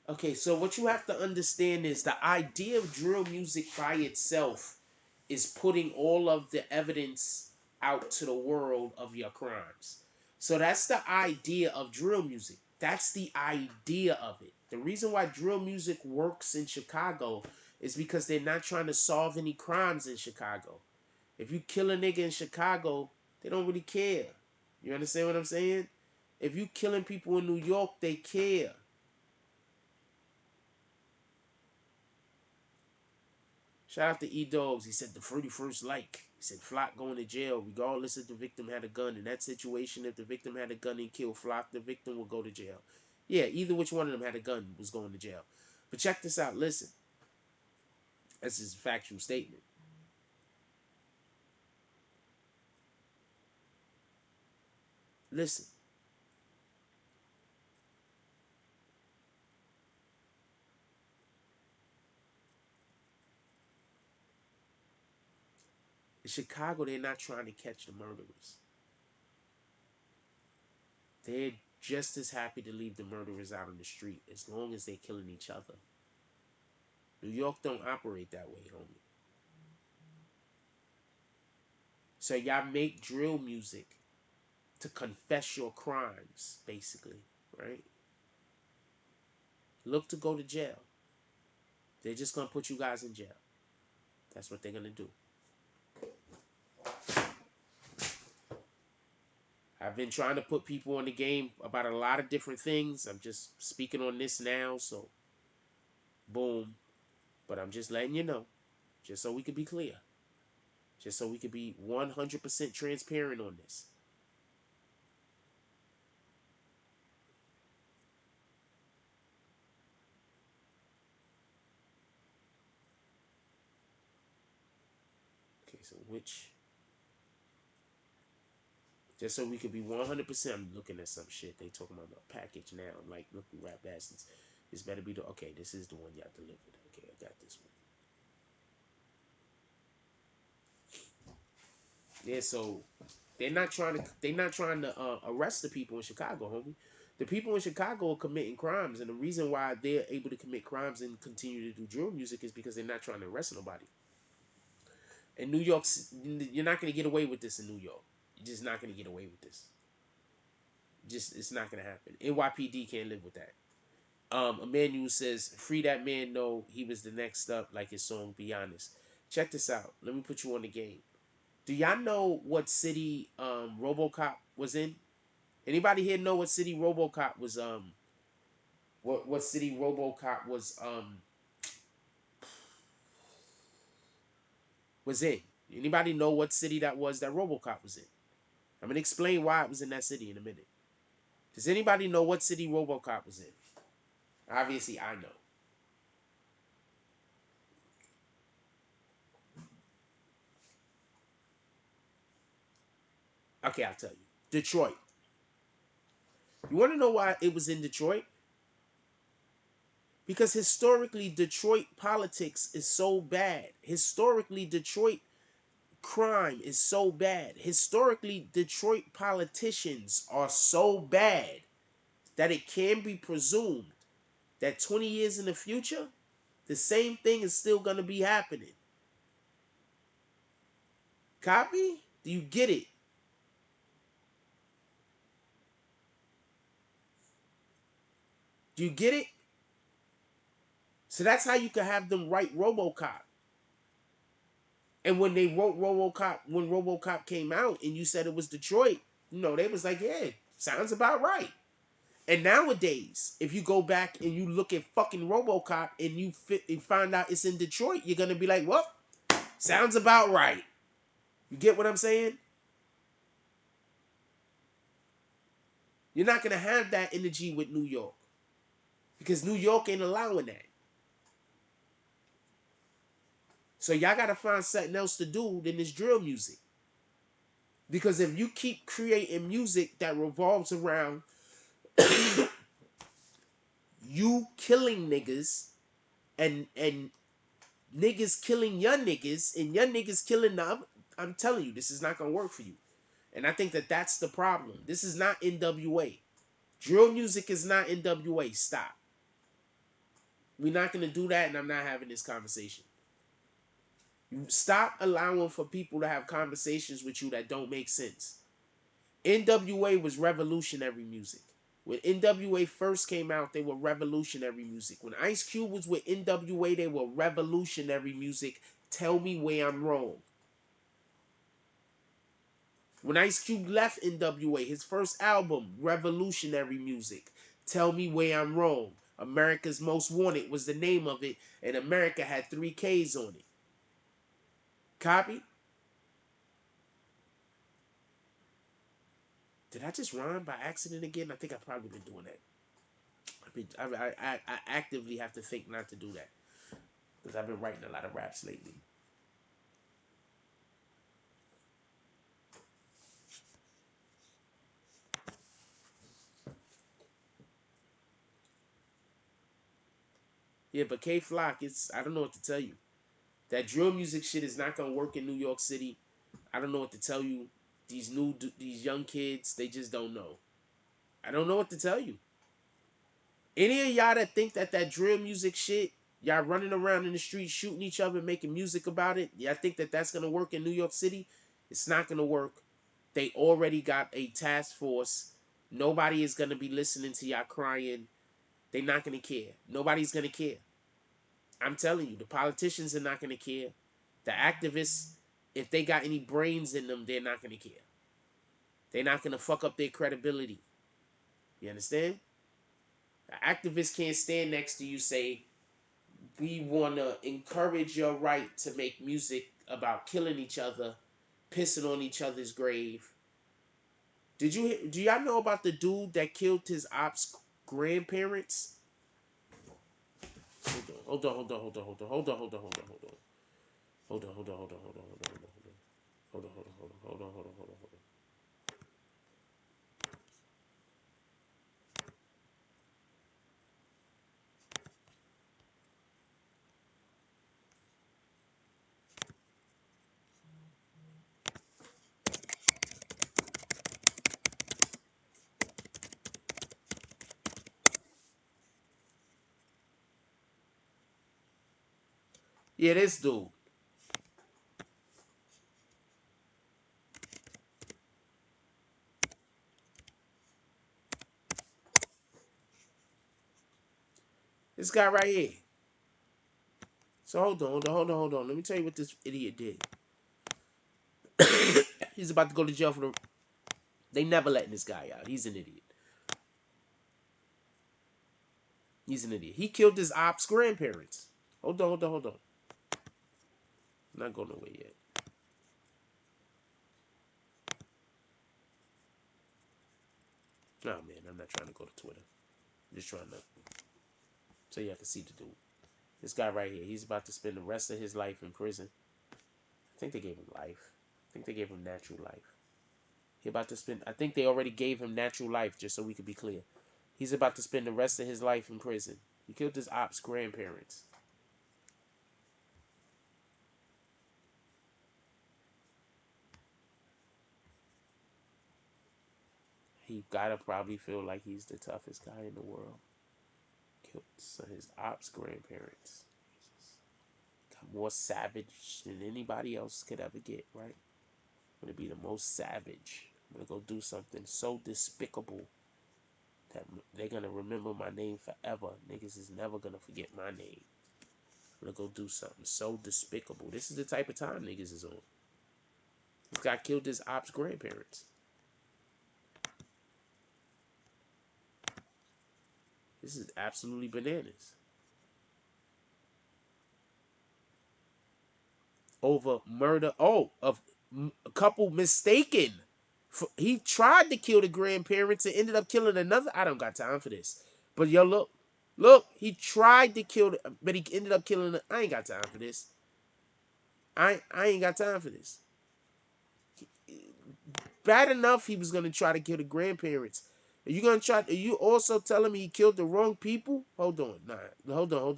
Okay, so what you have to understand is the idea of drill music by itself is putting all of the evidence out to the world of your crimes. So that's the idea of drill music. That's the idea of it. The reason why drill music works in Chicago is because they're not trying to solve any crimes in Chicago. If you kill a nigga in Chicago, they don't really care. You understand what I'm saying? If you killing people in New York, they care. Shout out to E Dogs. He said the 31st like. He said Flock going to jail regardless if the victim had a gun. In that situation, if the victim had a gun and killed Flock, the victim will go to jail. Yeah, either which one of them had a gun was going to jail. But check this out. Listen. This is a factual statement. Listen. In Chicago, they're not trying to catch the murderers. They're just as happy to leave the murderers out on the street as long as they're killing each other. New York don't operate that way, homie. So y'all make drill music to confess your crimes, basically, right? Look to go to jail. They're just gonna put you guys in jail. That's what they're gonna do. I've been trying to put people on the game about a lot of different things. I'm just speaking on this now, so boom. But I'm just letting you know, just so we can be clear, just so we can be 100% transparent on this. Okay, so which, just so we could be 100%, I'm looking at some shit. They talking about a package now. I'm like, look, rap bastards. This better be the, okay, this is the one y'all delivered. Okay, I got this one. Yeah, so they're not trying to arrest the people in Chicago, homie. The people in Chicago are committing crimes, and the reason why they're able to commit crimes and continue to do drill music is because they're not trying to arrest nobody. In New York, you're not gonna get away with this in New York. You're just not gonna get away with this. Just it's not gonna happen. NYPD can't live with that. Emmanuel says, "Free that man. Know he was the next up, like his song. Be honest. Check this out. Let me put you on the game. Do y'all know what city RoboCop was in? Anybody here know what city RoboCop was what city RoboCop was in? Anybody know what city that was that RoboCop was in? I'm gonna explain why it was in that city in a minute. Does anybody know what city RoboCop was in? Obviously, I know. Okay, I'll tell you. Detroit. You want to know why it was in Detroit? Because historically, Detroit politics is so bad. Historically, Detroit crime is so bad. Historically, Detroit politicians are so bad that it can be presumed that 20 years in the future, the same thing is still going to be happening. Copy? Do you get it? Do you get it? So that's how you can have them write RoboCop. And when they wrote RoboCop, when RoboCop came out and you said it was Detroit, they was like, yeah, sounds about right. And nowadays, if you go back and you look at fucking RoboCop and you find out it's in Detroit, you're gonna be like, well, sounds about right. You get what I'm saying? You're not gonna have that energy with New York because New York ain't allowing that. So y'all gotta find something else to do than this drill music. Because if you keep creating music that revolves around you killing niggas and niggas killing young niggas and young niggas killing them, I'm telling you, this is not gonna work for you. And I think that that's the problem. This is not NWA. Drill music is not NWA. Stop. We're not gonna do that, and I'm not having this conversation. Stop allowing for people to have conversations with you that don't make sense. NWA was revolutionary music. When NWA first came out, they were revolutionary music. When Ice Cube was with NWA, they were revolutionary music. Tell me where I'm wrong. When Ice Cube left NWA, his first album, revolutionary music. Tell me where I'm wrong. America's Most Wanted was the name of it, and America had 3 Ks on it. Copy? Did I just rhyme by accident again? I think I've probably been doing that. I actively have to think not to do that because I've been writing a lot of raps lately. Yeah, but K Flock, I don't know what to tell you. That drill music shit is not gonna work in New York City. I don't know what to tell you. These young kids, they just don't know. I don't know what to tell you. Any of y'all that think that drill music shit, y'all running around in the street shooting each other, making music about it, y'all think that that's gonna work in New York City? It's not gonna work. They already got a task force. Nobody is gonna be listening to y'all crying. They're not gonna care. Nobody's gonna care. I'm telling you, the politicians are not gonna care. The activists, if they got any brains in them, they're not gonna care. They're not gonna fuck up their credibility. You understand? The activists can't stand next to you say, we want to encourage your right to make music about killing each other, pissing on each other's grave. Do y'all know about the dude that killed his ops grandparents? Hold on, hold on, hold on, hold on, hold on, hold on, hold on, hold on. Hold on, hold on, hold on, hold on, hold on, hold on, hold on. Hold on, hold on, hold on, hold on, hold on, hold on, hold on. Yeah, this dude. This guy right here. So hold on. Let me tell you what this idiot did. He's about to go to jail for the. They never letting this guy out. He's an idiot. He's an idiot. He killed his ops grandparents. Hold on. I'm not going nowhere yet. Oh man, I'm not trying to go to Twitter. I'm just trying to so you can see the dude. This guy right here. He's about to spend the rest of his life in prison. I think they gave him life. I think they gave him natural life. He about to spend. I think they already gave him natural life, just so we could be clear. He's about to spend the rest of his life in prison. He killed his ops grandparents. He gotta probably feel like he's the toughest guy in the world. Killed his ops grandparents. Got more savage than anybody else could ever get, right? I'm gonna be the most savage. I'm gonna go do something so despicable that they're gonna remember my name forever. Niggas is never gonna forget my name. I'm gonna go do something so despicable. This is the type of time niggas is on. This guy killed his ops grandparents. This is absolutely bananas. Over murder. Oh, of a couple mistaken. He tried to kill the grandparents and ended up killing another. I don't got time for this. But yo, look, he tried to kill, but he ended up killing. I ain't got time for this. I ain't got time for this. Bad enough he was gonna try to kill the grandparents. Are you gonna try? Are you also telling me he killed the wrong people? Hold on, nah, hold on.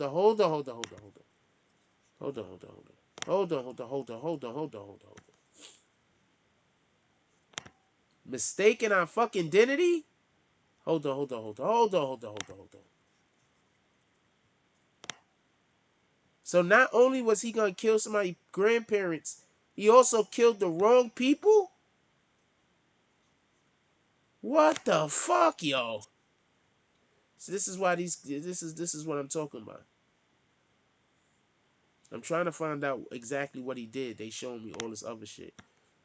Mistaken our fucking identity? Hold on. So not only was he gonna kill somebody's grandparents, he also killed the wrong people? What the fuck, yo? So this is why this is what I'm talking about. I'm trying to find out exactly what he did. They showing me all this other shit.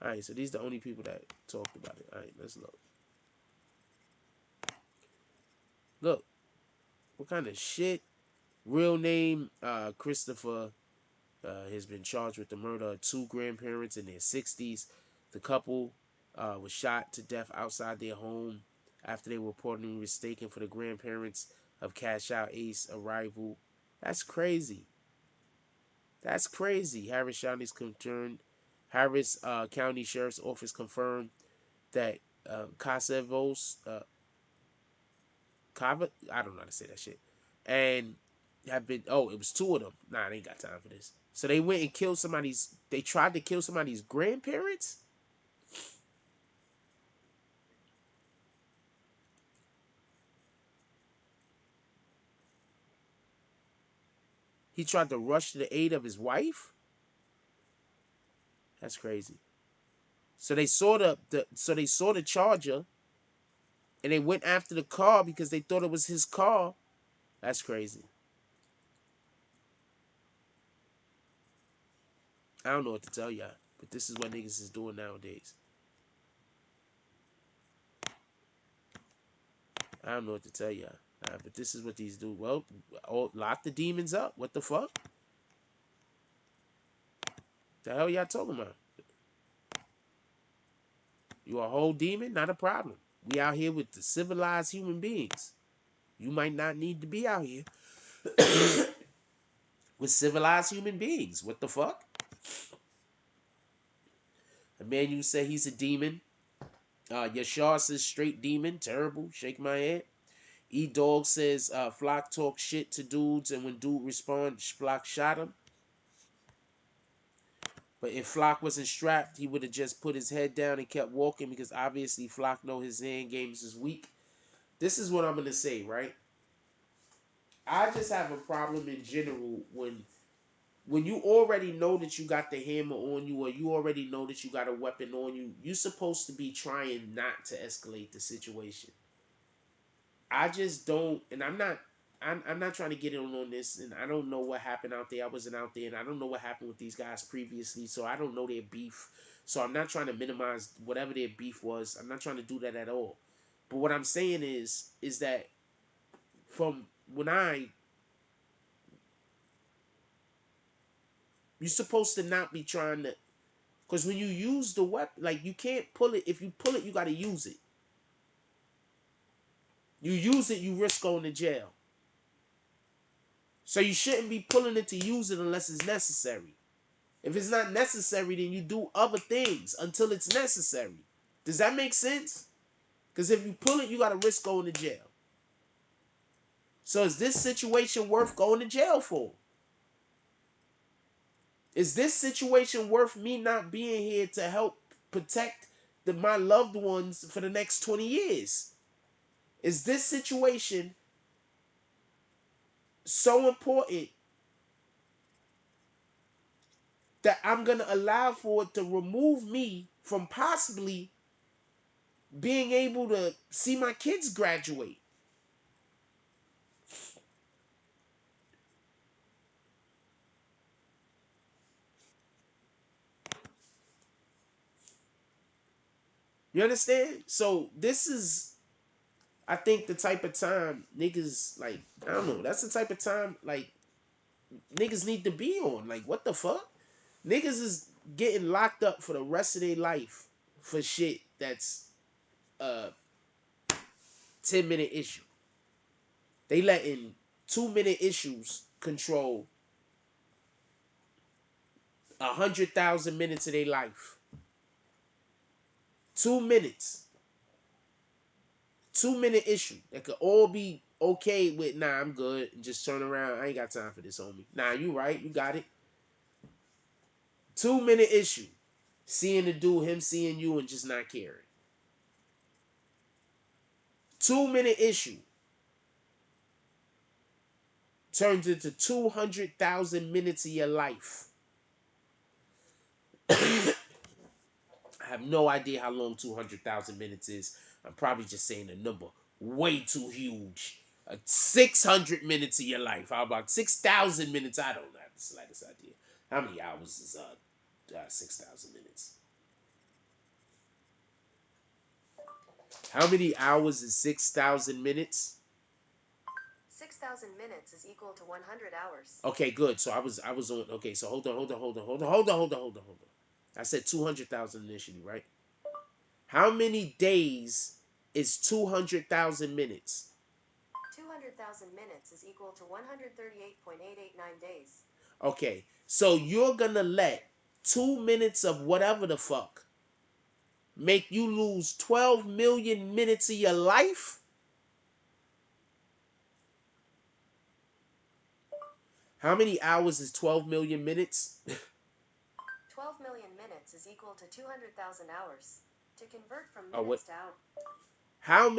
Alright, so these are the only people that talked about it. Alright, let's look. Look. What kind of shit? Real name, Christopher has been charged with the murder of two grandparents in their 60s. The couple was shot to death outside their home after they were reportedly mistaken for the grandparents of Cash Out Ace arrival. That's crazy. That's crazy. Harris County Sheriff's Office confirmed that Casevos, Cava, I don't know how to say that shit, and have been. Oh, it was two of them. Nah, I ain't got time for this. So they went and killed somebody's. They tried to kill somebody's grandparents. He tried to rush to the aid of his wife. That's crazy. So they saw the Charger, and they went after the car because they thought it was his car. That's crazy. I don't know what to tell y'all, but this is what niggas is doing nowadays. I don't know what to tell y'all, but this is what these do. Well, lock the demons up. What the fuck? The hell y'all talking about? You a whole demon? Not a problem. We out here with the civilized human beings. You might not need to be out here with civilized human beings. What the fuck? Emmanuel said he's a demon. Yashar says straight demon. Terrible. Shake my head. E-Dog says Flock talk shit to dudes, and when dude responds, Flock shot him. But if Flock wasn't strapped, he would have just put his head down and kept walking because obviously Flock know his hand games is weak. This is what I'm going to say, right? I just have a problem in general when you already know that you got the hammer on you or you already know that you got a weapon on you, you're supposed to be trying not to escalate the situation. I just don't, and I'm not I'm not trying to get in on this, and I don't know what happened out there. I wasn't out there, and I don't know what happened with these guys previously, so I don't know their beef. So I'm not trying to minimize whatever their beef was. I'm not trying to do that at all. But what I'm saying is that from when you're supposed to not be trying to, because when you use the weapon, like you can't pull it. If you pull it, you got to use it. You use it, you risk going to jail. So you shouldn't be pulling it to use it unless it's necessary. If it's not necessary, then you do other things until it's necessary. Does that make sense? Because if you pull it, you got to risk going to jail. So is this situation worth going to jail for? Is this situation worth me not being here to help protect my loved ones for the next 20 years? Is this situation so important that I'm going to allow for it to remove me from possibly being able to see my kids graduate? You understand? So this is, I think, the type of time niggas, like, I don't know, that's the type of time, like, niggas need to be on. Like, what the fuck? Niggas is getting locked up for the rest of their life for shit that's a 10-minute issue. They letting 2-minute issues control 100,000 minutes of their life. 2 minutes. 2-minute issue that could all be okay with, nah, I'm good, and just turn around. I ain't got time for this, homie. Nah, you right, you got it. 2-minute issue. Seeing the dude, him seeing you, and just not caring. 2-minute issue turns into 200,000 minutes of your life. I have no idea how long 200,000 minutes is. I'm probably just saying a number way too huge. 600 minutes of your life. How about 6,000 minutes? I don't have the slightest idea. How many hours is 6,000 minutes? How many hours is 6,000 minutes? 6,000 minutes is equal to 100 hours. Okay, good. So I was on. Okay, so hold on. I said 200,000 initially, right? How many days is 200,000 minutes? 200,000 minutes is equal to 138.889 days. Okay, so you're gonna let 2 minutes of whatever the fuck make you lose 12 million minutes of your life? How many hours is 12 million minutes? 12 million minutes is equal to 200,000 hours. To convert from Oh, what? minutes to hours. How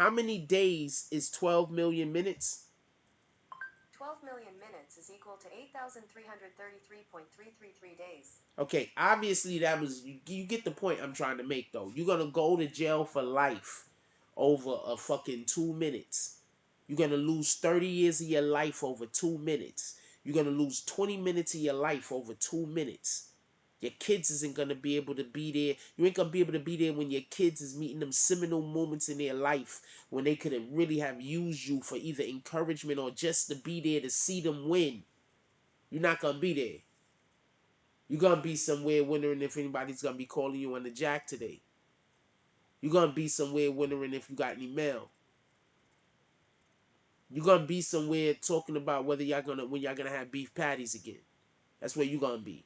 many days is 12 million minutes? 12 million minutes is equal to 8,333.333 days. Okay, obviously that was, you get the point I'm trying to make though. You're gonna go to jail for life over a fucking 2 minutes. You're gonna lose 30 years of your life over 2 minutes. You're gonna lose 20 minutes of your life over 2 minutes. Your kids isn't gonna be able to be there. You ain't gonna be able to be there when your kids is meeting them seminal moments in their life when they could have really have used you for either encouragement or just to be there to see them win. You're not gonna be there. You're gonna be somewhere wondering if anybody's gonna be calling you on the jack today. You're gonna be somewhere wondering if you got any mail. You're gonna be somewhere talking about when y'all gonna have beef patties again. That's where you're gonna be.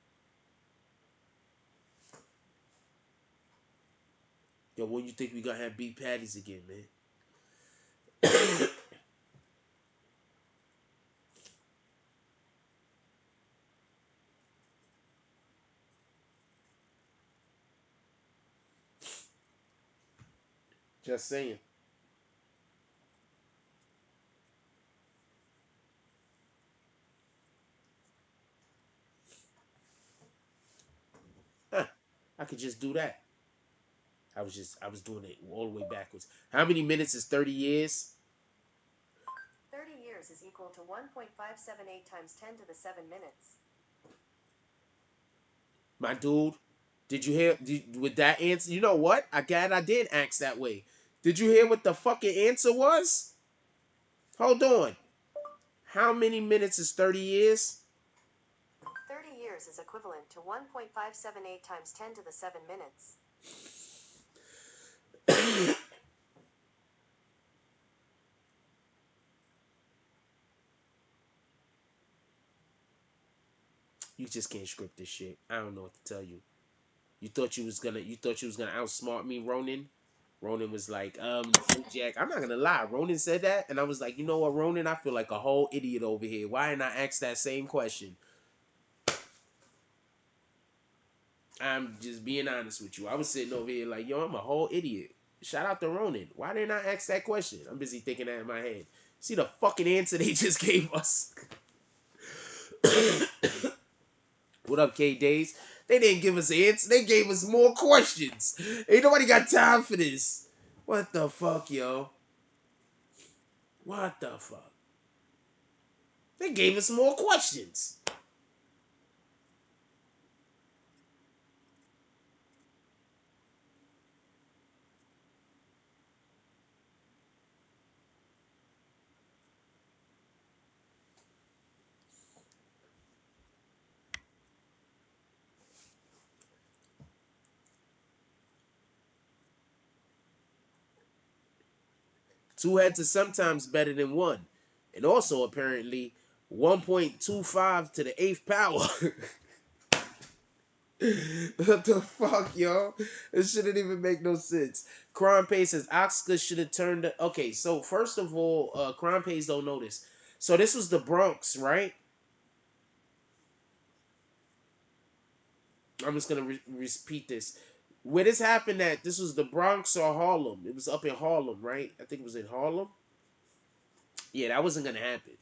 Yo, when you think we gonna have beef patties again, man? Just saying. Huh. I could just do that. I was doing it all the way backwards. How many minutes is 30 years? 30 years years is equal to 1.578 times 10 to the 7 minutes. My dude, did you hear with that answer? You know what? I did ask that way. Did you hear what the fucking answer was? Hold on. How many minutes is 30 years? 30 years is equivalent to 1.578 times 10 to the 7 minutes. You just can't script this shit. I don't know what to tell you. You thought you was gonna outsmart me, Ronan? Ronan was like, Jack, I'm not gonna lie. Ronan said that, and I was like, you know what, Ronan? I feel like a whole idiot over here. Why didn't I ask that same question? I'm just being honest with you. I was sitting over here like, yo, I'm a whole idiot. Shout out to Ronan. Why didn't I ask that question? I'm busy thinking that in my head. See the fucking answer they just gave us. What up, K Days? They didn't give us an answer. They gave us more questions. Ain't nobody got time for this. What the fuck, yo? What the fuck? They gave us more questions. Two heads are sometimes better than one. And also, apparently, 1.25 to the eighth power. What the fuck, yo? This shouldn't even make no sense. Crime Pays says Oscar should have turned. Okay, so first of all, Crime Pays don't know this. So this was the Bronx, right? I'm just gonna repeat this. Where this happened at? This was the Bronx or Harlem? It was up in Harlem, right? I think it was in Harlem. Yeah, that wasn't gonna happen.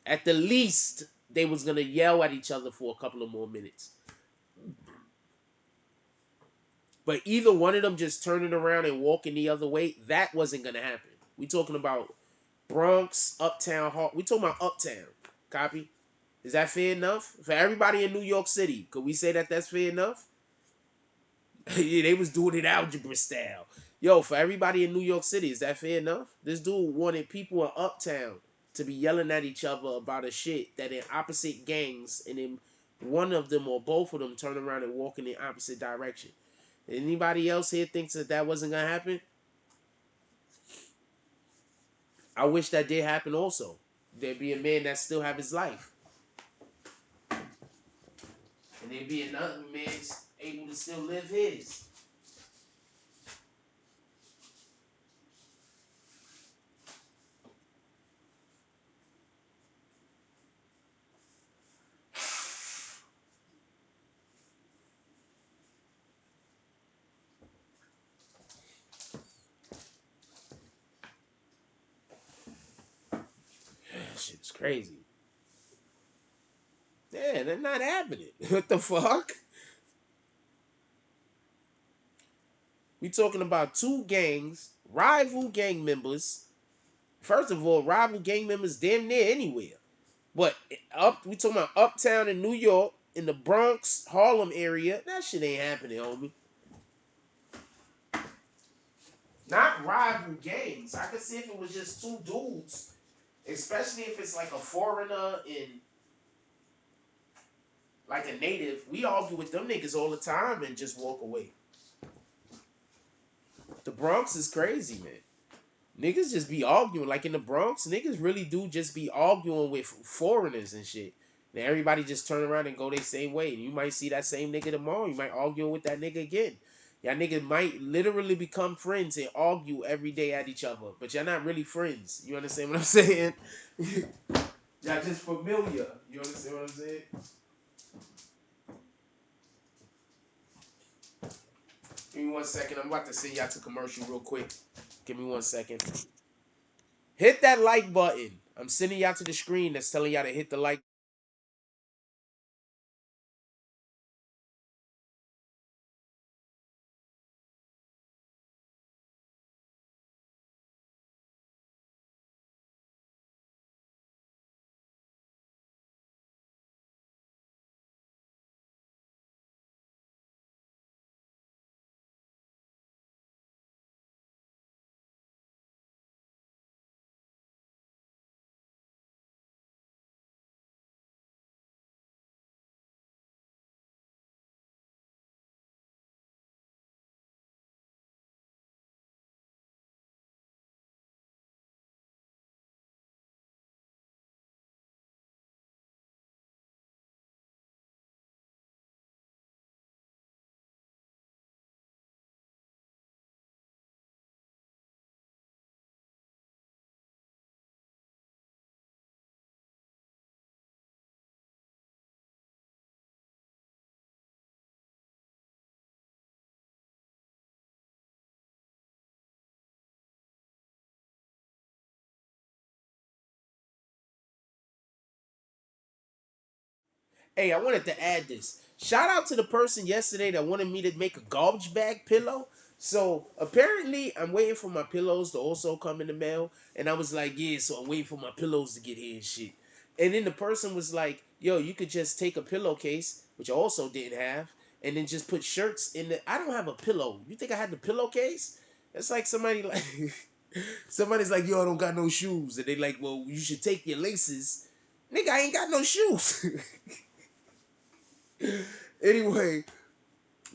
At the least, they was gonna yell at each other for a couple of more minutes. But either one of them just turning around and walking the other way, that wasn't gonna happen. We talking about Bronx, Uptown, we talking about Uptown. Copy? Is that fair enough? For everybody in New York City, could we say that that's fair enough? Yeah, they was doing it algebra style. Yo, for everybody in New York City, is that fair enough? This dude wanted people in Uptown to be yelling at each other about a shit that in opposite gangs, and then one of them or both of them turn around and walk in the opposite direction. Anybody else here thinks that that wasn't gonna happen? I wish that did happen also. There'd be a man that still have his life. And there'd be another man able to still live his. That shit's crazy. Yeah, they're not happening. What the fuck? We talking about two gangs, rival gang members. First of all, rival gang members damn near anywhere. But we talking about Uptown in New York, in the Bronx, Harlem area. That shit ain't happening, homie. Not rival gangs. I could see if it was just two dudes, especially if it's like a foreigner and like a native. We argue with them niggas all the time and just walk away. The Bronx is crazy, man. Niggas just be arguing. Like in the Bronx, niggas really do just be arguing with foreigners and shit. And everybody just turn around and go their same way. And you might see that same nigga tomorrow. You might argue with that nigga again. Y'all niggas might literally become friends and argue every day at each other. But y'all not really friends. You understand what I'm saying? Y'all just familiar. You understand what I'm saying? Give me 1 second. I'm about to send y'all to commercial real quick. Give me 1 second. Hit that like button. I'm sending y'all to the screen that's telling y'all to hit the like Hey, I wanted to add this. Shout out to the person yesterday that wanted me to make a garbage bag pillow. So apparently, I'm waiting for my pillows to also come in the mail, and I was like, yeah. So I'm waiting for my pillows to get here and shit. And then the person was like, yo, you could just take a pillowcase, which I also didn't have, and then just put shirts in the. I don't have a pillow. You think I had the pillowcase? It's like somebody like somebody's like, yo, I don't got no shoes, and they like, well, you should take your laces. Nigga, I ain't got no shoes. Anyway,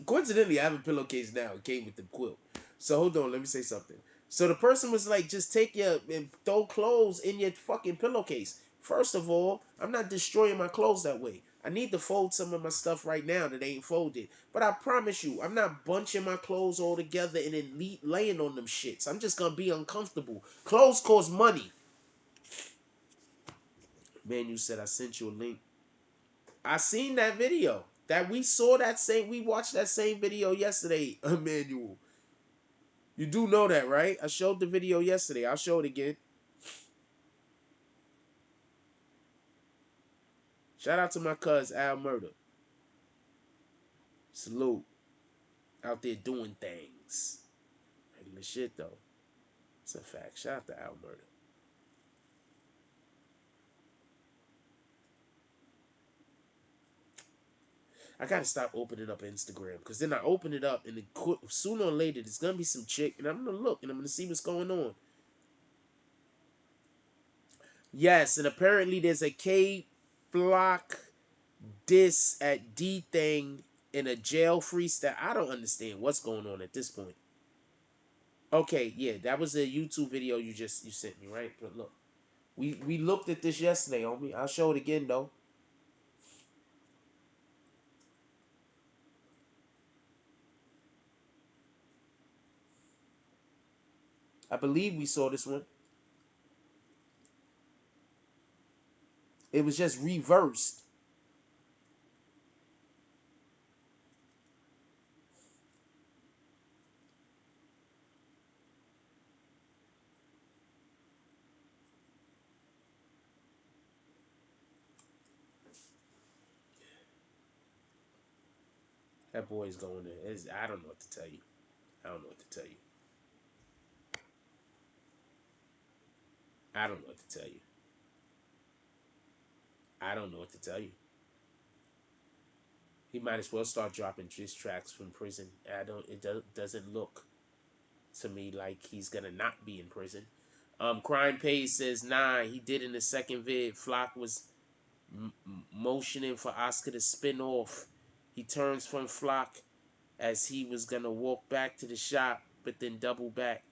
coincidentally, I have a pillowcase now. It came with the quilt. So hold on, let me say something. So the person was like, just take your and throw clothes in your fucking pillowcase. First of all, I'm not destroying my clothes that way. I need to fold some of my stuff right now that ain't folded. But I promise you, I'm not bunching my clothes all together and then laying on them shits. I'm just gonna be uncomfortable. Clothes cost money. Man, you said I sent you a link. I seen that video. We watched that same video yesterday, Emmanuel. You do know that, right? I showed the video yesterday. I'll show it again. Shout out to my cuz Al Murder. Salute. Out there doing things. Regular shit though. It's a fact. Shout out to Al Murder. I gotta stop opening up Instagram because then I open it up and then sooner or later there's gonna be some chick and I'm gonna look and I'm gonna see what's going on. Yes, and apparently there's a K Block diss at D thing in a jail freestyle. I don't understand what's going on at this point. Okay, yeah, that was a YouTube video you sent me, right? But look, we looked at this yesterday, homie. I'll show it again though. I believe we saw this one. It was just reversed. That boy's going there. I don't know what to tell you. I don't know what to tell you. I don't know what to tell you. I don't know what to tell you. He might as well start dropping diss tracks from prison. I don't. Doesn't look to me like he's gonna not be in prison. Crime Pays says, nah, he did in the second vid. Flock was motioning for Oscar to spin off. He turns from Flock as he was gonna walk back to the shop, but then double back.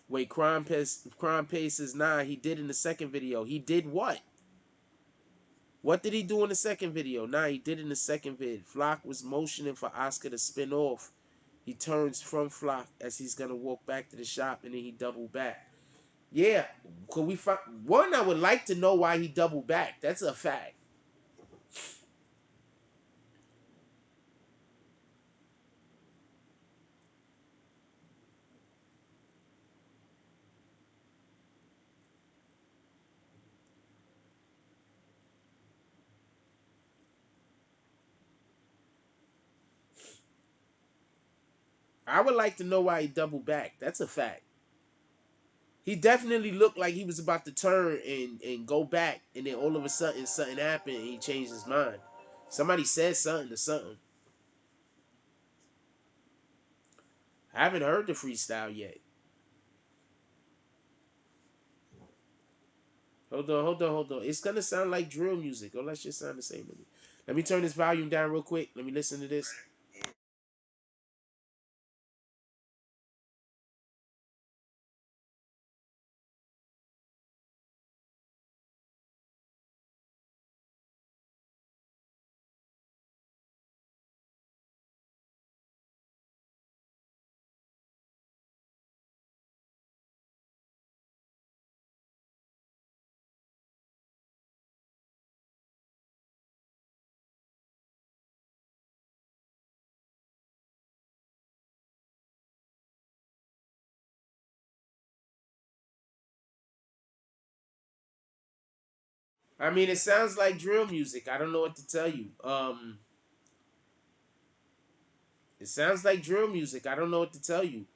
Wait, Crime Pays says, nah, he did in the second video. He did what? What did he do in the second video? Nah, he did in the second vid. Flock was motioning for Oscar to spin off. He turns from Flock as he's gonna walk back to the shop, and then he double back. Yeah, could we find one? I would like to know why he doubled back. That's a fact. I would like to know why he doubled back. That's a fact. He definitely looked like he was about to turn and go back, and then all of a sudden something happened and he changed his mind. Somebody said something to something. I haven't heard the freestyle yet. Hold on. It's gonna sound like drill music. Or let's just sound the same to me. Let me turn this volume down real quick. Let me listen to this. I mean, it sounds like drill music. I don't know what to tell you. It sounds like drill music. I don't know what to tell you.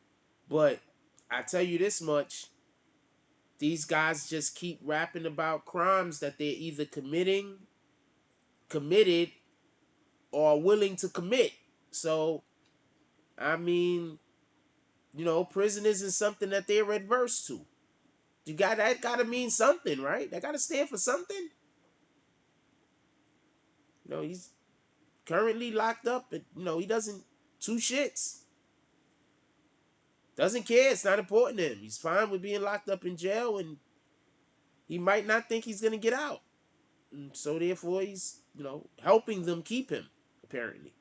But I tell you this much. These guys just keep rapping about crimes that they're either committed, or willing to commit. So, I mean, prison isn't something that they're adverse to. That gotta mean something, right? That gotta stand for something. He's currently locked up, and he doesn't two shits. Doesn't care. It's not important to him. He's fine with being locked up in jail, and he might not think he's gonna get out. And so therefore, he's helping them keep him. Apparently,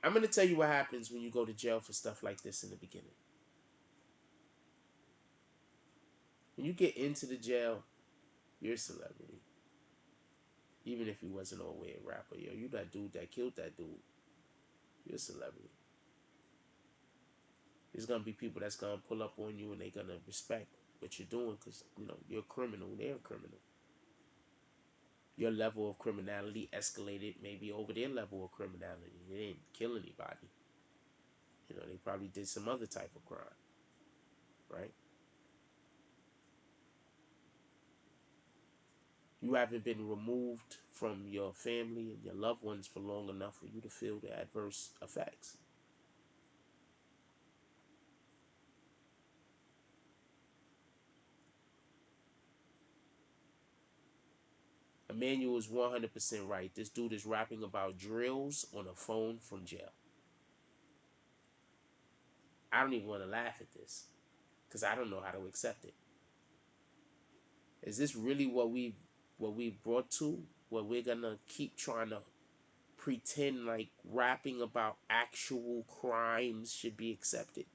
I'm gonna tell you what happens when you go to jail for stuff like this in the beginning. When you get into the jail, you're a celebrity. Even if he wasn't all the way a rapper, you that dude that killed that dude. You're a celebrity. There's gonna be people that's gonna pull up on you, and they're gonna respect what you're doing because you're a criminal. They're a criminal. Your level of criminality escalated maybe over their level of criminality. They didn't kill anybody. They probably did some other type of crime, right? You haven't been removed from your family and your loved ones for long enough for you to feel the adverse effects. Emmanuel is 100% right. This dude is rapping about drills on a phone from jail. I don't even want to laugh at this because I don't know how to accept it. Is this really what we brought to? Where we're gonna keep trying to pretend like rapping about actual crimes should be accepted?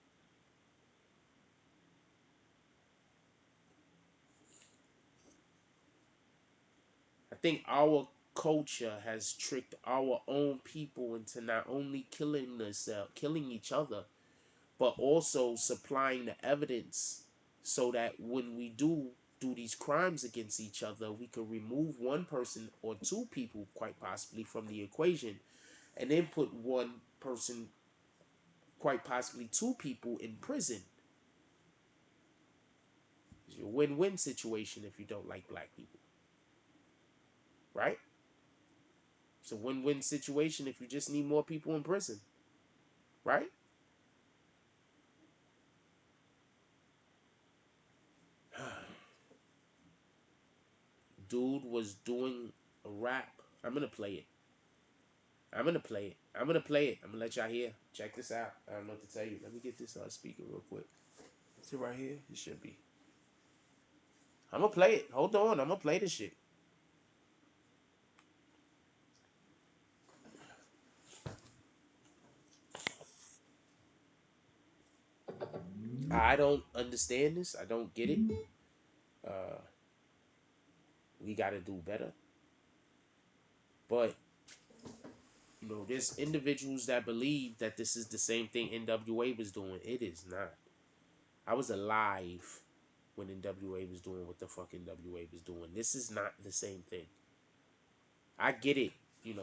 I think our culture has tricked our own people into not only killing each other, but also supplying the evidence so that when we do these crimes against each other, we can remove one person or two people, quite possibly, from the equation, and then put one person, quite possibly two people, in prison. It's a win-win situation if you don't like black people, right? It's a win-win situation if you just need more people in prison, right? Dude was doing a rap. I'm gonna play it. I'm gonna play it. I'm gonna play it. I'm gonna let y'all hear. Check this out. I don't know what to tell you. Let me get this speaker real quick. Is it right here? It should be. I'm gonna play it. Hold on. I'm gonna play this shit. I don't understand this. I don't get it. Uh, we gotta do better. But there's individuals that believe that this is the same thing NWA was doing. It is not. I was alive when NWA was doing what the fuck NWA was doing. This is not the same thing. I get it.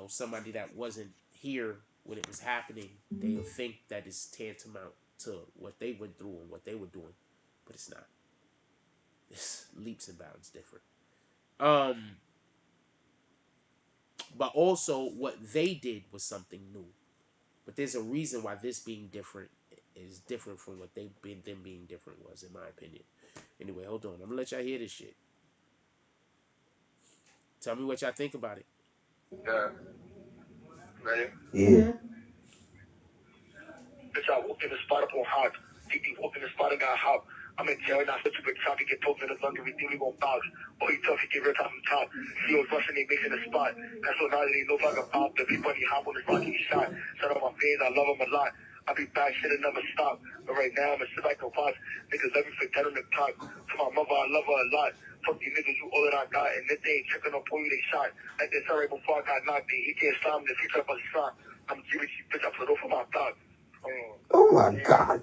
Somebody that wasn't here when it was happening, they'll think that it's tantamount to what they went through and what they were doing, but it's not. It's leaps and bounds different. But also what they did was something new. But there's a reason why this being different is different from what them being different was, in my opinion. Anyway, hold on. I'm gonna let y'all hear this shit. Tell me what y'all think about it. Yeah. Ready? Yeah. Bitch, I walked in the spot up on hot. DP walked in the spot and got hot. I'm in jail, not such a big top. He get told in the lung, everything we gon' box. Oh, he tough, he get ripped off from top. CEO's rushing, they mixing the spot. That's what now they know if I can pop. Everybody hop on the spot, he shot. Shout out my fans, I love him a lot. I be back, shit and never stop. But right now, I'm a sit back and watch. Niggas let me forget on the top. To my mother, I love her a lot. Fuck these niggas, you all that I got. And if they ain't checking up on you, they shot. Like they sorry before I got knocked. He can't stop me if he trap a shot. I'm giving you bitch, I put off for my dog. Oh my God.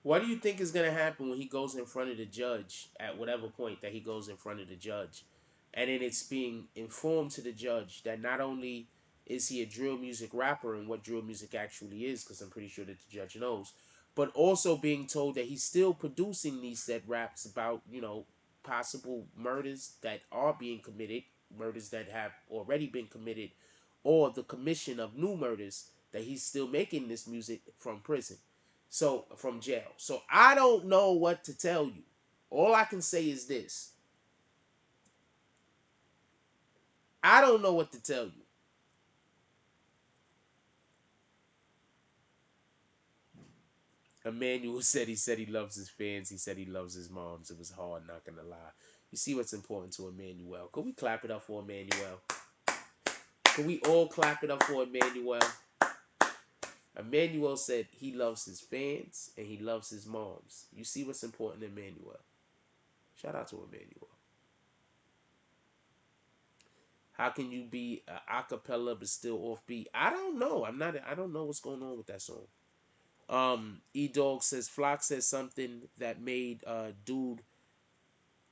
What do you think is going to happen when he goes in front of the judge at whatever point that he goes in front of the judge? And then it's being informed to the judge that not only is he a drill music rapper and what drill music actually is, because I'm pretty sure that the judge knows, but also being told that he's still producing these said raps about, possible murders that are being committed, murders that have already been committed, or the commission of new murders, that he's still making this music from prison. So, from jail. So, I don't know what to tell you. All I can say is this. I don't know what to tell you. Emmanuel said he loves his fans. He said he loves his moms. It was hard, not gonna lie. You see what's important to Emmanuel. Could we clap it up for Emmanuel? Could we all clap it up for Emmanuel? Emmanuel said he loves his fans and he loves his moms. You see what's important to Emmanuel. Shout out to Emmanuel. How can you be a cappella but still offbeat? I don't know. I don't know what's going on with that song. E Dog says Flock says something that made Dude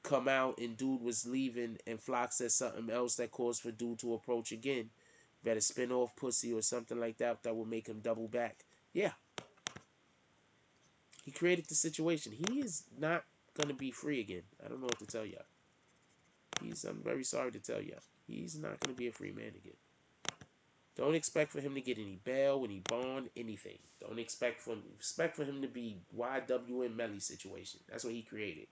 come out and Dude was leaving, and Flock says something else that caused for Dude to approach again. Better spin off pussy or something like that that will make him double back. Yeah. He created the situation. He is not gonna be free again. I don't know what to tell y'all. I'm very sorry to tell y'all. He's not gonna be a free man again. Don't expect for him to get any bail, any bond, anything. Don't expect for him to be YWN Melly situation. That's what he created.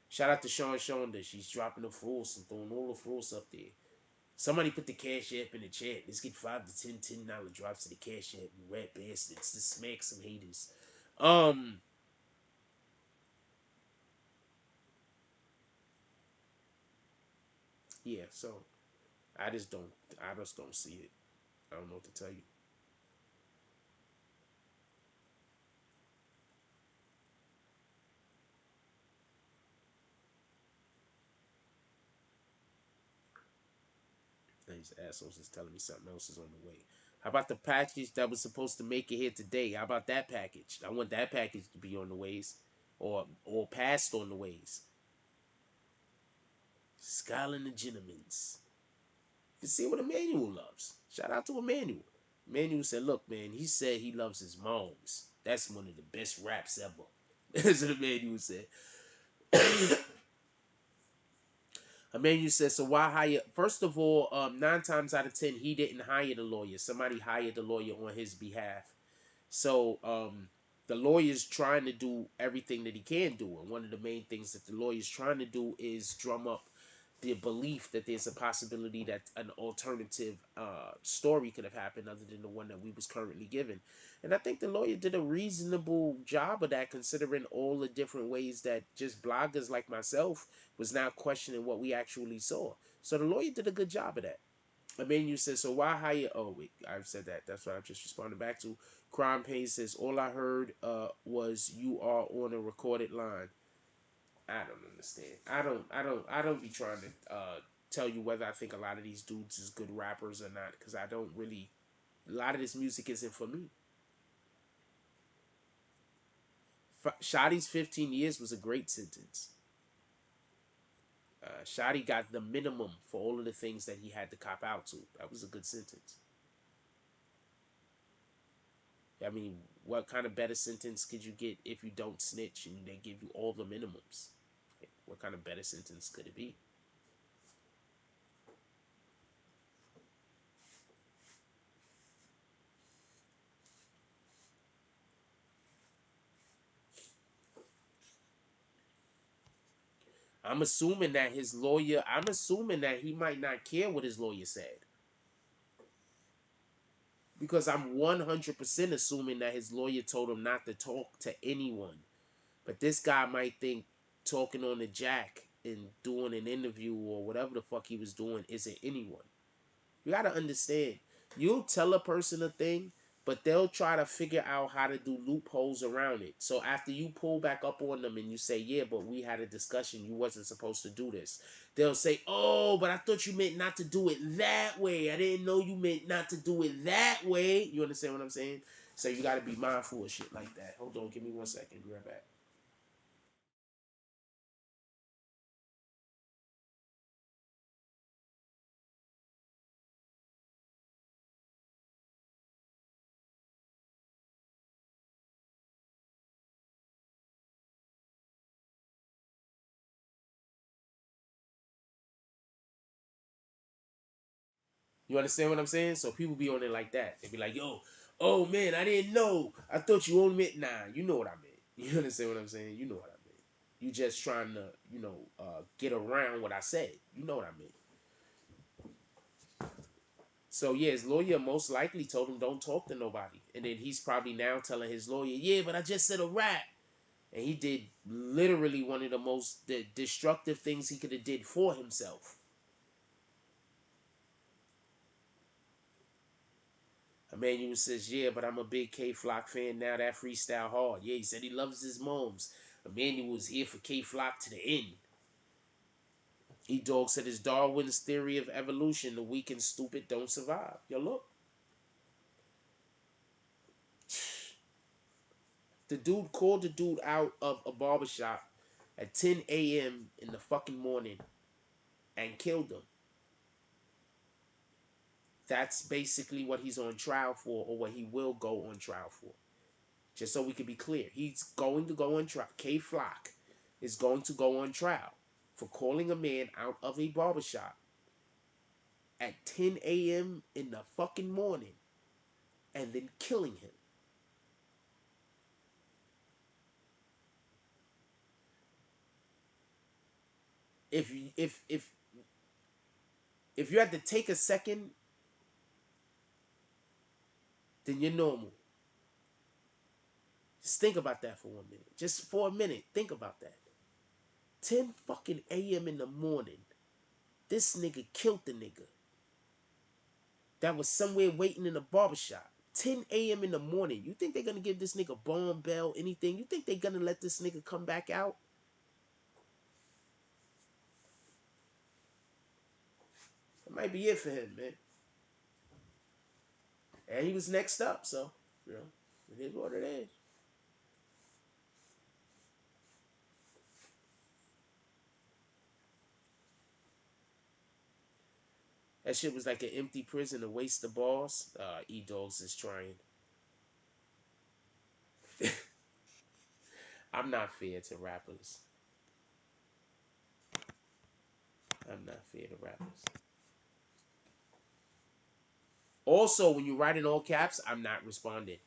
Shout out to Sean Shonda. She's dropping the fruits and throwing all the fruits up there. Somebody put the cash app in the chat. Let's get $5 to $10 drops to the cash app. You rat bastards. Let's smack some haters. Yeah, so I just don't see it. I don't know what to tell you. These assholes is telling me something else is on the way. How about the package that was supposed to make it here today? How about that package? I want that package to be on the ways, or passed on the ways. Skyline and Gentlemen's. You see what Emmanuel loves. Shout out to Emmanuel. Emmanuel said, "Look, man, he said he loves his moms. That's one of the best raps ever." That's what Emmanuel said. Emmanuel says, "So why hire?" First of all, 9 times out of 10, he didn't hire the lawyer. Somebody hired the lawyer on his behalf. So the lawyer's trying to do everything that he can do, and one of the main things that the lawyer's trying to do is drum up the belief that there's a possibility that an alternative story could have happened other than the one that we was currently given. And I think the lawyer did a reasonable job of that, considering all the different ways that just bloggers like myself was now questioning what we actually saw. So the lawyer did a good job of that. Emmanuel says, "So why hire?" Oh wait, I've said that. That's what I just responded back to. Crime Pain says, "All I heard was you are on a recorded line." I don't understand. I don't be trying to tell you whether I think a lot of these dudes is good rappers or not, because I don't really. A lot of this music isn't for me. Shotty's 15 years was a great sentence. Shotty got the minimum for all of the things that he had to cop out to. That was a good sentence. I mean, what kind of better sentence could you get if you don't snitch and they give you all the minimums? What kind of better sentence could it be? I'm assuming that I'm assuming that he might not care what his lawyer said. Because I'm 100% assuming that his lawyer told him not to talk to anyone. But this guy might think talking on the jack and doing an interview or whatever the fuck he was doing isn't anyone. You gotta understand. You'll tell a person a thing, but they'll try to figure out how to do loopholes around it. So after you pull back up on them and you say, yeah, but we had a discussion, you wasn't supposed to do this, they'll say, oh, but I thought you meant not to do it that way. I didn't know you meant not to do it that way. You understand what I'm saying? So you got to be mindful of shit like that. Hold on, give me 1 second. Be right back. You understand what I'm saying? So people be on it like that. They be like, yo, oh man, I didn't know. I thought you only meant, nah, you know what I meant. You understand what I'm saying? You know what I meant. You just trying to, get around what I said. You know what I meant. So yeah, his lawyer most likely told him don't talk to nobody. And then he's probably now telling his lawyer, yeah, but I just said a rap. And he did literally one of the most destructive things he could have did for himself. Emmanuel says, yeah, but I'm a big K-Flock fan now. That freestyle hard. Yeah, he said he loves his moms. Emmanuel was here for K-Flock to the end. E-Dog said it's Darwin's theory of evolution. The weak and stupid don't survive. Yo, look. The dude called the dude out of a barbershop at 10 a.m. in the fucking morning and killed him. That's basically what he's on trial for, or what he will go on trial for. Just so we can be clear. He's going to go on trial. K-Flock is going to go on trial for calling a man out of a barbershop at 10 a.m. in the fucking morning and then killing him. If you had to take a second, then you're normal. Just think about that for 1 minute. Just for a minute, think about that. 10 fucking a.m. in the morning. This nigga killed the nigga that was somewhere waiting in a barbershop. 10 a.m. in the morning. You think they're gonna give this nigga bomb bell, anything? You think they're gonna let this nigga come back out? That might be it for him, man. And he was next up, so, it is what it is. That shit was like an empty prison, a waste of balls. E-Dogs is trying. I'm not fair to rappers. I'm not fair to rappers. Also, when you write in all caps, I'm not responding.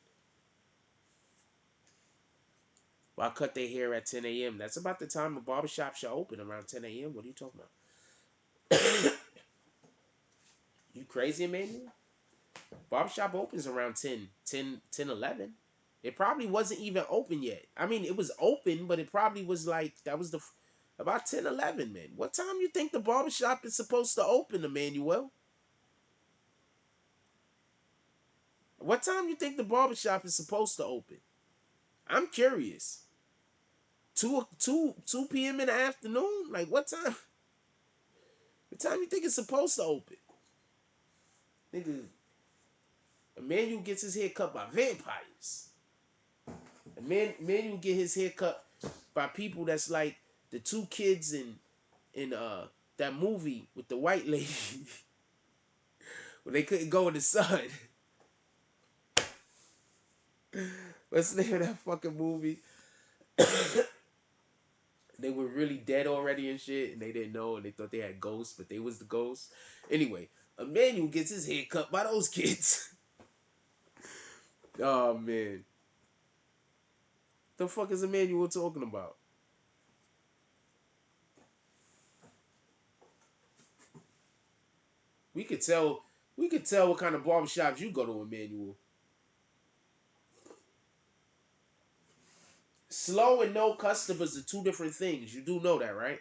Well, I cut their hair at 10 a.m. That's about the time a barbershop should open, around 10 a.m. What are you talking about? You crazy, Emmanuel? Barbershop opens around 10, 11. It probably wasn't even open yet. I mean, it was open, but it probably was like, that was about 10, 11, man. What time you think the barbershop is supposed to open, Emmanuel? What time you think the barbershop is supposed to open? I'm curious. 2 p.m. in the afternoon? Like, what time? What time you think it's supposed to open? Nigga, Emmanuel gets his hair cut by vampires. Emmanuel get his hair cut by people that's like the 2 kids in that movie with the white lady when they couldn't go in the sun. What's the name of that fucking movie? They were really dead already and shit, and they didn't know, and they thought they had ghosts, but they was the ghosts. Anyway, Emmanuel gets his hair cut by those kids. Oh man, the fuck is Emmanuel talking about? We could tell what kind of barbershops you go to, Emmanuel. Slow and no customers are 2 different things. You do know that, right?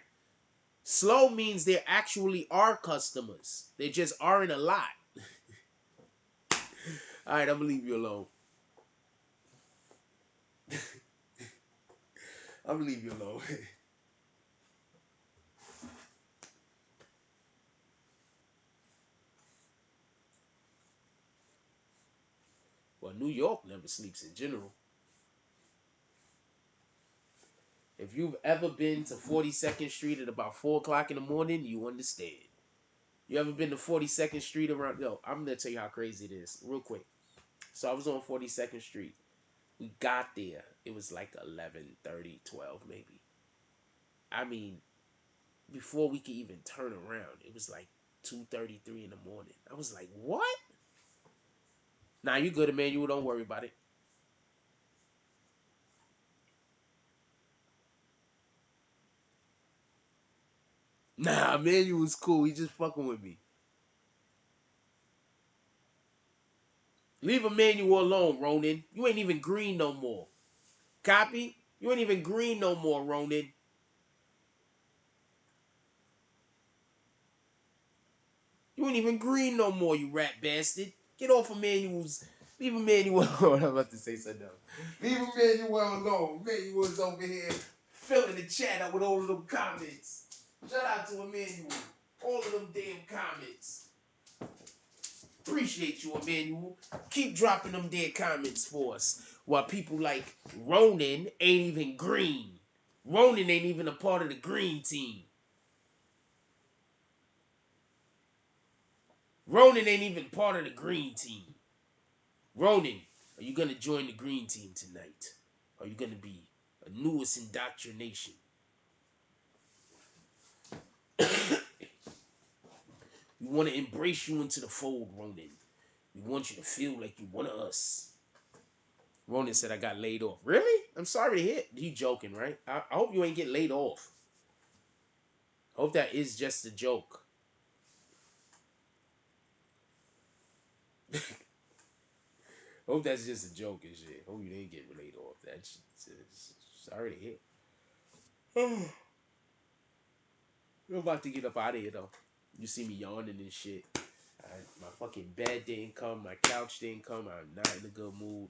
Slow means there actually are customers. They just aren't a lot. All right, I'm gonna leave you alone. I'm gonna leave you alone. Well, New York never sleeps in general. If you've ever been to 42nd Street at about 4 o'clock in the morning, you understand. You ever been to 42nd Street around? Yo, I'm gonna tell you how crazy it is, real quick. So I was on 42nd Street. We got there. It was like 11:30, 12 maybe. I mean, before we could even turn around, it was like 2:33 in the morning. I was like, what? Nah, you good, Emmanuel. Don't worry about it. Nah, Emmanuel was cool. He just fucking with me. Leave Emmanuel alone, Ronan. You ain't even green no more. Copy? You ain't even green no more, Ronan. You ain't even green no more, you rat bastard. Get off Emmanuel's. Leave Emmanuel alone. I'm about to say something else. Leave Emmanuel alone. Emmanuel's over here filling the chat up with all of them comments. Shout out to Emmanuel. All of them damn comments. Appreciate you, Emmanuel. Keep dropping them damn comments for us. While people like Ronan ain't even green. Ronan ain't even a part of the green team. Ronan ain't even part of the green team. Ronan, are you going to join the green team tonight? Are you going to be a newest indoctrination? We want to embrace you into the fold, Ronan. We want you to feel like you're one of us. Ronan said I got laid off. Really? I'm sorry to hear. You joking, right? I hope you ain't get laid off. I hope that is just a joke. I hope that's just a joke and shit. Hope you didn't get laid off. That's sorry to hear. We're about to get up out of here though. You see me yawning and shit. My fucking bed didn't come. My couch didn't come. I'm not in a good mood.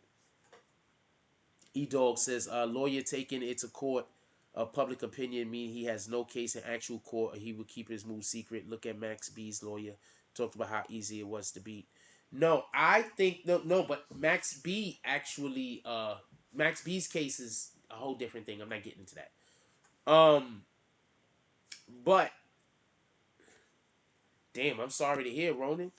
E-Dog says, lawyer taking it to court of public opinion mean he has no case in actual court or he would keep his move secret. Look at Max B's lawyer. Talked about how easy it was to beat. No, I think, no, but Max B actually, Max B's case is a whole different thing. I'm not getting into that. But, damn, I'm sorry to hear, Ronan.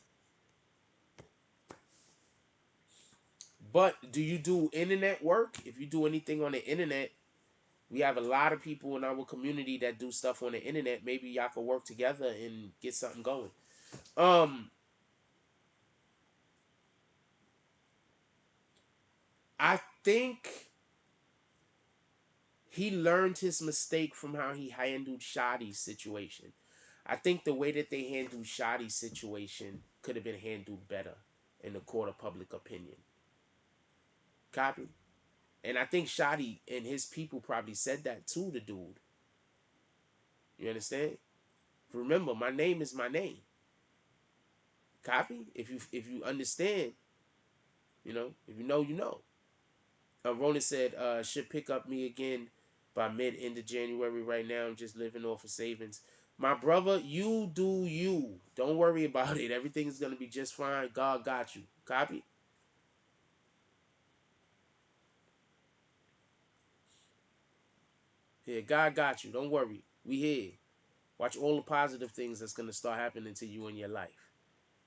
But do you do internet work? If you do anything on the internet, we have a lot of people in our community that do stuff on the internet. Maybe y'all could work together and get something going. I think he learned his mistake from how he handled Shotty's situation. I think the way that they handled Shotty's situation could have been handled better in the court of public opinion. Copy? And I think Shotty and his people probably said that to the dude. You understand? Remember, my name is my name. Copy? If you understand, you know, if you know, you know. Ronan said, should pick up me again by mid-end of January. Right now, I'm just living off of savings. My brother, you do you. Don't worry about it. Everything is going to be just fine. God got you. Copy? Yeah, God got you. Don't worry. We here. Watch all the positive things that's going to start happening to you in your life.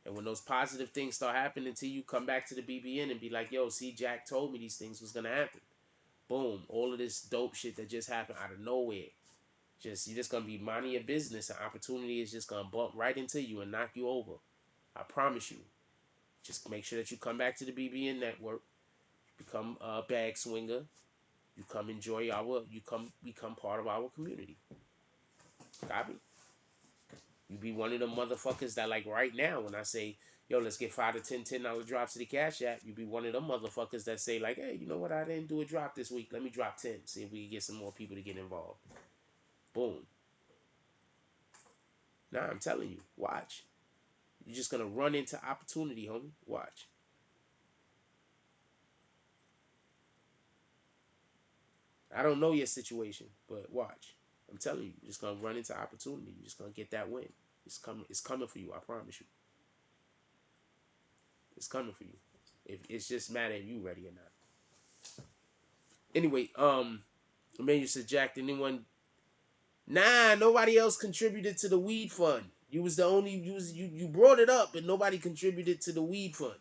And when those positive things start happening to you, come back to the BBN and be like, yo, see, Jack told me these things was going to happen. Boom. All of this dope shit that just happened out of nowhere. You're just gonna be minding your business, and opportunity is just gonna bump right into you and knock you over. I promise you. Just make sure that you come back to the BBN network, become a bag swinger, you come enjoy become part of our community. Copy? You be one of them motherfuckers that like right now when I say, yo, let's get 5 to 10 $10 drops to the Cash App, you be one of them motherfuckers that say like, hey, you know what, I didn't do a drop this week. Let me drop 10. See if we can get some more people to get involved. Boom. Nah, I'm telling you, watch. You're just gonna run into opportunity, homie. Watch. I don't know your situation, but watch. I'm telling you, you're just gonna run into opportunity. You're just gonna get that win. It's coming. It's coming for you. I promise you. It's coming for you. If it's just matter if you ready or not. Anyway, Emmanuel said, Jack, did anyone? Nah, nobody else contributed to the weed fund. You was the only you brought it up, but nobody contributed to the weed fund.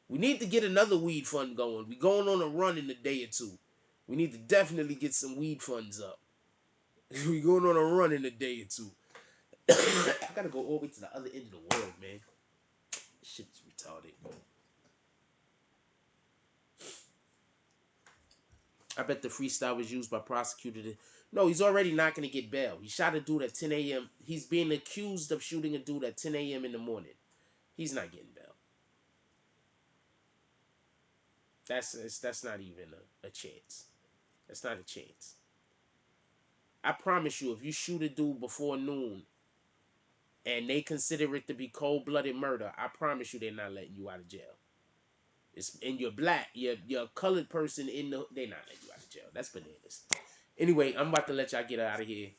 We need to get another weed fund going. We going on a run in a day or two. We need to definitely get some weed funds up. We going on a run in a day or two. I gotta go all the way to the other end of the world, man. This shit's retarded. I bet the freestyle was used by prosecutor. No, he's already not going to get bail. He shot a dude at 10 a.m. He's being accused of shooting a dude at 10 a.m. in the morning. He's not getting bail. That's not even a chance. That's not a chance. I promise you, if you shoot a dude before noon and they consider it to be cold-blooded murder, I promise you they're not letting you out of jail. And you're black, you're a colored person they're not letting you out of jail. That's bananas. Anyway, I'm about to let y'all get out of here.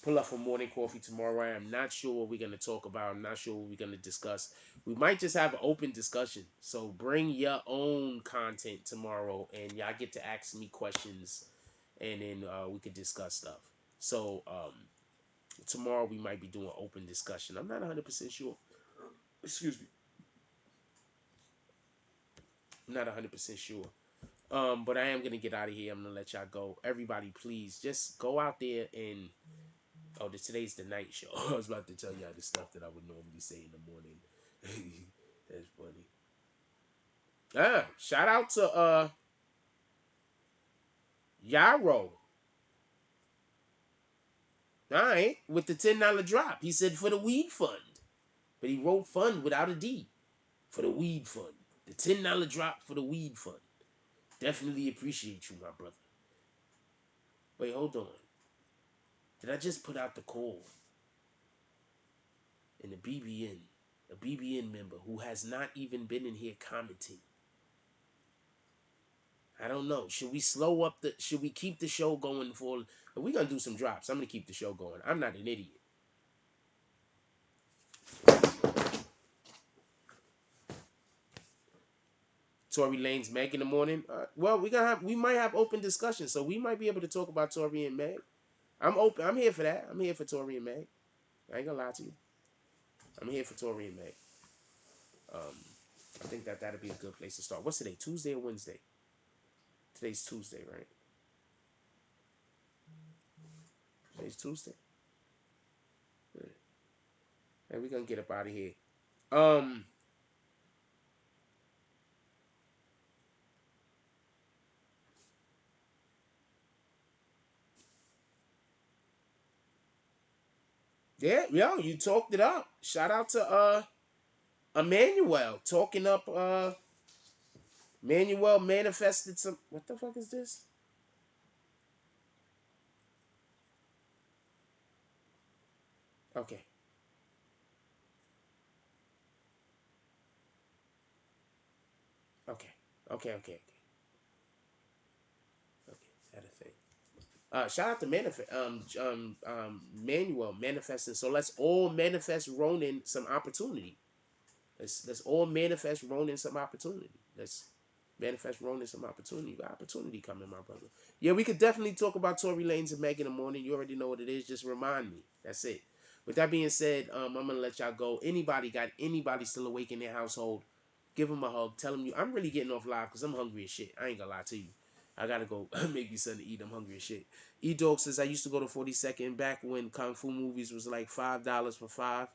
Pull up for morning coffee tomorrow. I am not sure what we're going to talk about. I'm not sure what we're going to discuss. We might just have an open discussion. So bring your own content tomorrow and y'all get to ask me questions and then we could discuss stuff. So tomorrow we might be doing open discussion. I'm not 100% sure. Excuse me. I'm not 100% sure. But I am going to get out of here. I'm going to let y'all go. Everybody, please just go out there and... Oh, today's the night show. I was about to tell y'all the stuff that I would normally say in the morning. That's funny. Shout out to Yaro. Alright, with the $10 drop. He said for the weed fund. But he wrote fund without a D. For the weed fund. The $10 drop for the weed fund. Definitely appreciate you, my brother. Wait, hold on. Did I just put out the call? And the BBN, a BBN member who has not even been in here commenting. I don't know. Should we slow up should we keep the show going for, if we're going to do some drops, I'm going to keep the show going. I'm not an idiot. Tory Lanez Meg in the morning. Well, we might have open discussion, so we might be able to talk about Tory and Meg. I'm open. I'm here for that. I'm here for Tory and Meg. I ain't gonna lie to you. I'm here for Tory and Meg. I think that'd be a good place to start. What's today? Tuesday or Wednesday? Today's Tuesday, right? Today's Tuesday. And we're gonna get up out of here. Yeah, yo, you talked it up. Shout out to Emmanuel talking up Emmanuel manifested some, what the fuck is this? Okay. Okay. Okay. That a thing. Shout out to Manuel manifesting. So let's all manifest Ronin some opportunity. Let's all manifest Ronin some opportunity. Let's manifest Ronin some opportunity. You got opportunity coming, my brother. Yeah, we could definitely talk about Tory Lanez and Meg in the morning. You already know what it is. Just remind me. That's it. With that being said, I'm gonna let y'all go. Anybody still awake in their household? Give them a hug. Tell them I'm really getting off live because I'm hungry as shit. I ain't gonna lie to you. I gotta go make me something to eat. I'm hungry as shit. E-Dog says I used to go to 42nd back when Kung Fu movies was like $5 for five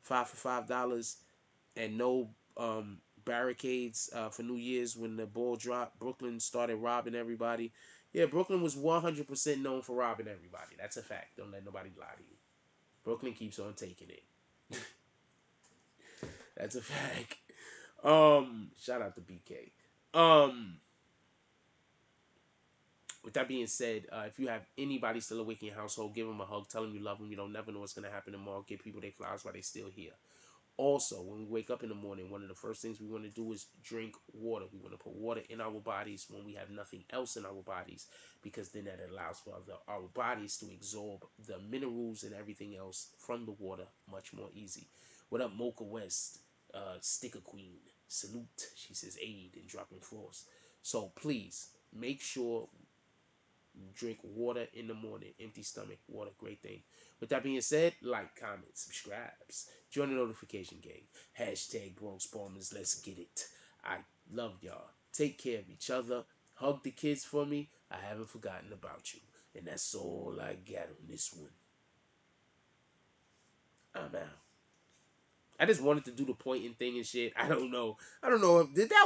for $5, and no barricades for New Year's when the ball dropped. Brooklyn started robbing everybody. Yeah, Brooklyn was 100% known for robbing everybody. That's a fact. Don't let nobody lie to you. Brooklyn keeps on taking it. That's a fact. Shout out to BK. With that being said, if you have anybody still awake in your household, give them a hug. Tell them you love them. You don't never know what's gonna happen tomorrow. Give people their flowers while they still here. Also, when we wake up in the morning, one of the first things we want to do is drink water. We want to put water in our bodies when we have nothing else in our bodies, because then that allows for our bodies to absorb the minerals and everything else from the water much more easy. What up, Mocha West? Sticker Queen. Salute. She says aid and dropping force. So please make sure drink water in the morning. Empty stomach, water, great thing. With that being said, like, comment, subscribes, join the notification gang. Hashtag Bronx Bombers, let's get it. I love y'all. Take care of each other. Hug the kids for me. I haven't forgotten about you. And that's all I got on this one. I'm out. I just wanted to do the pointing thing and shit. I don't know. Did that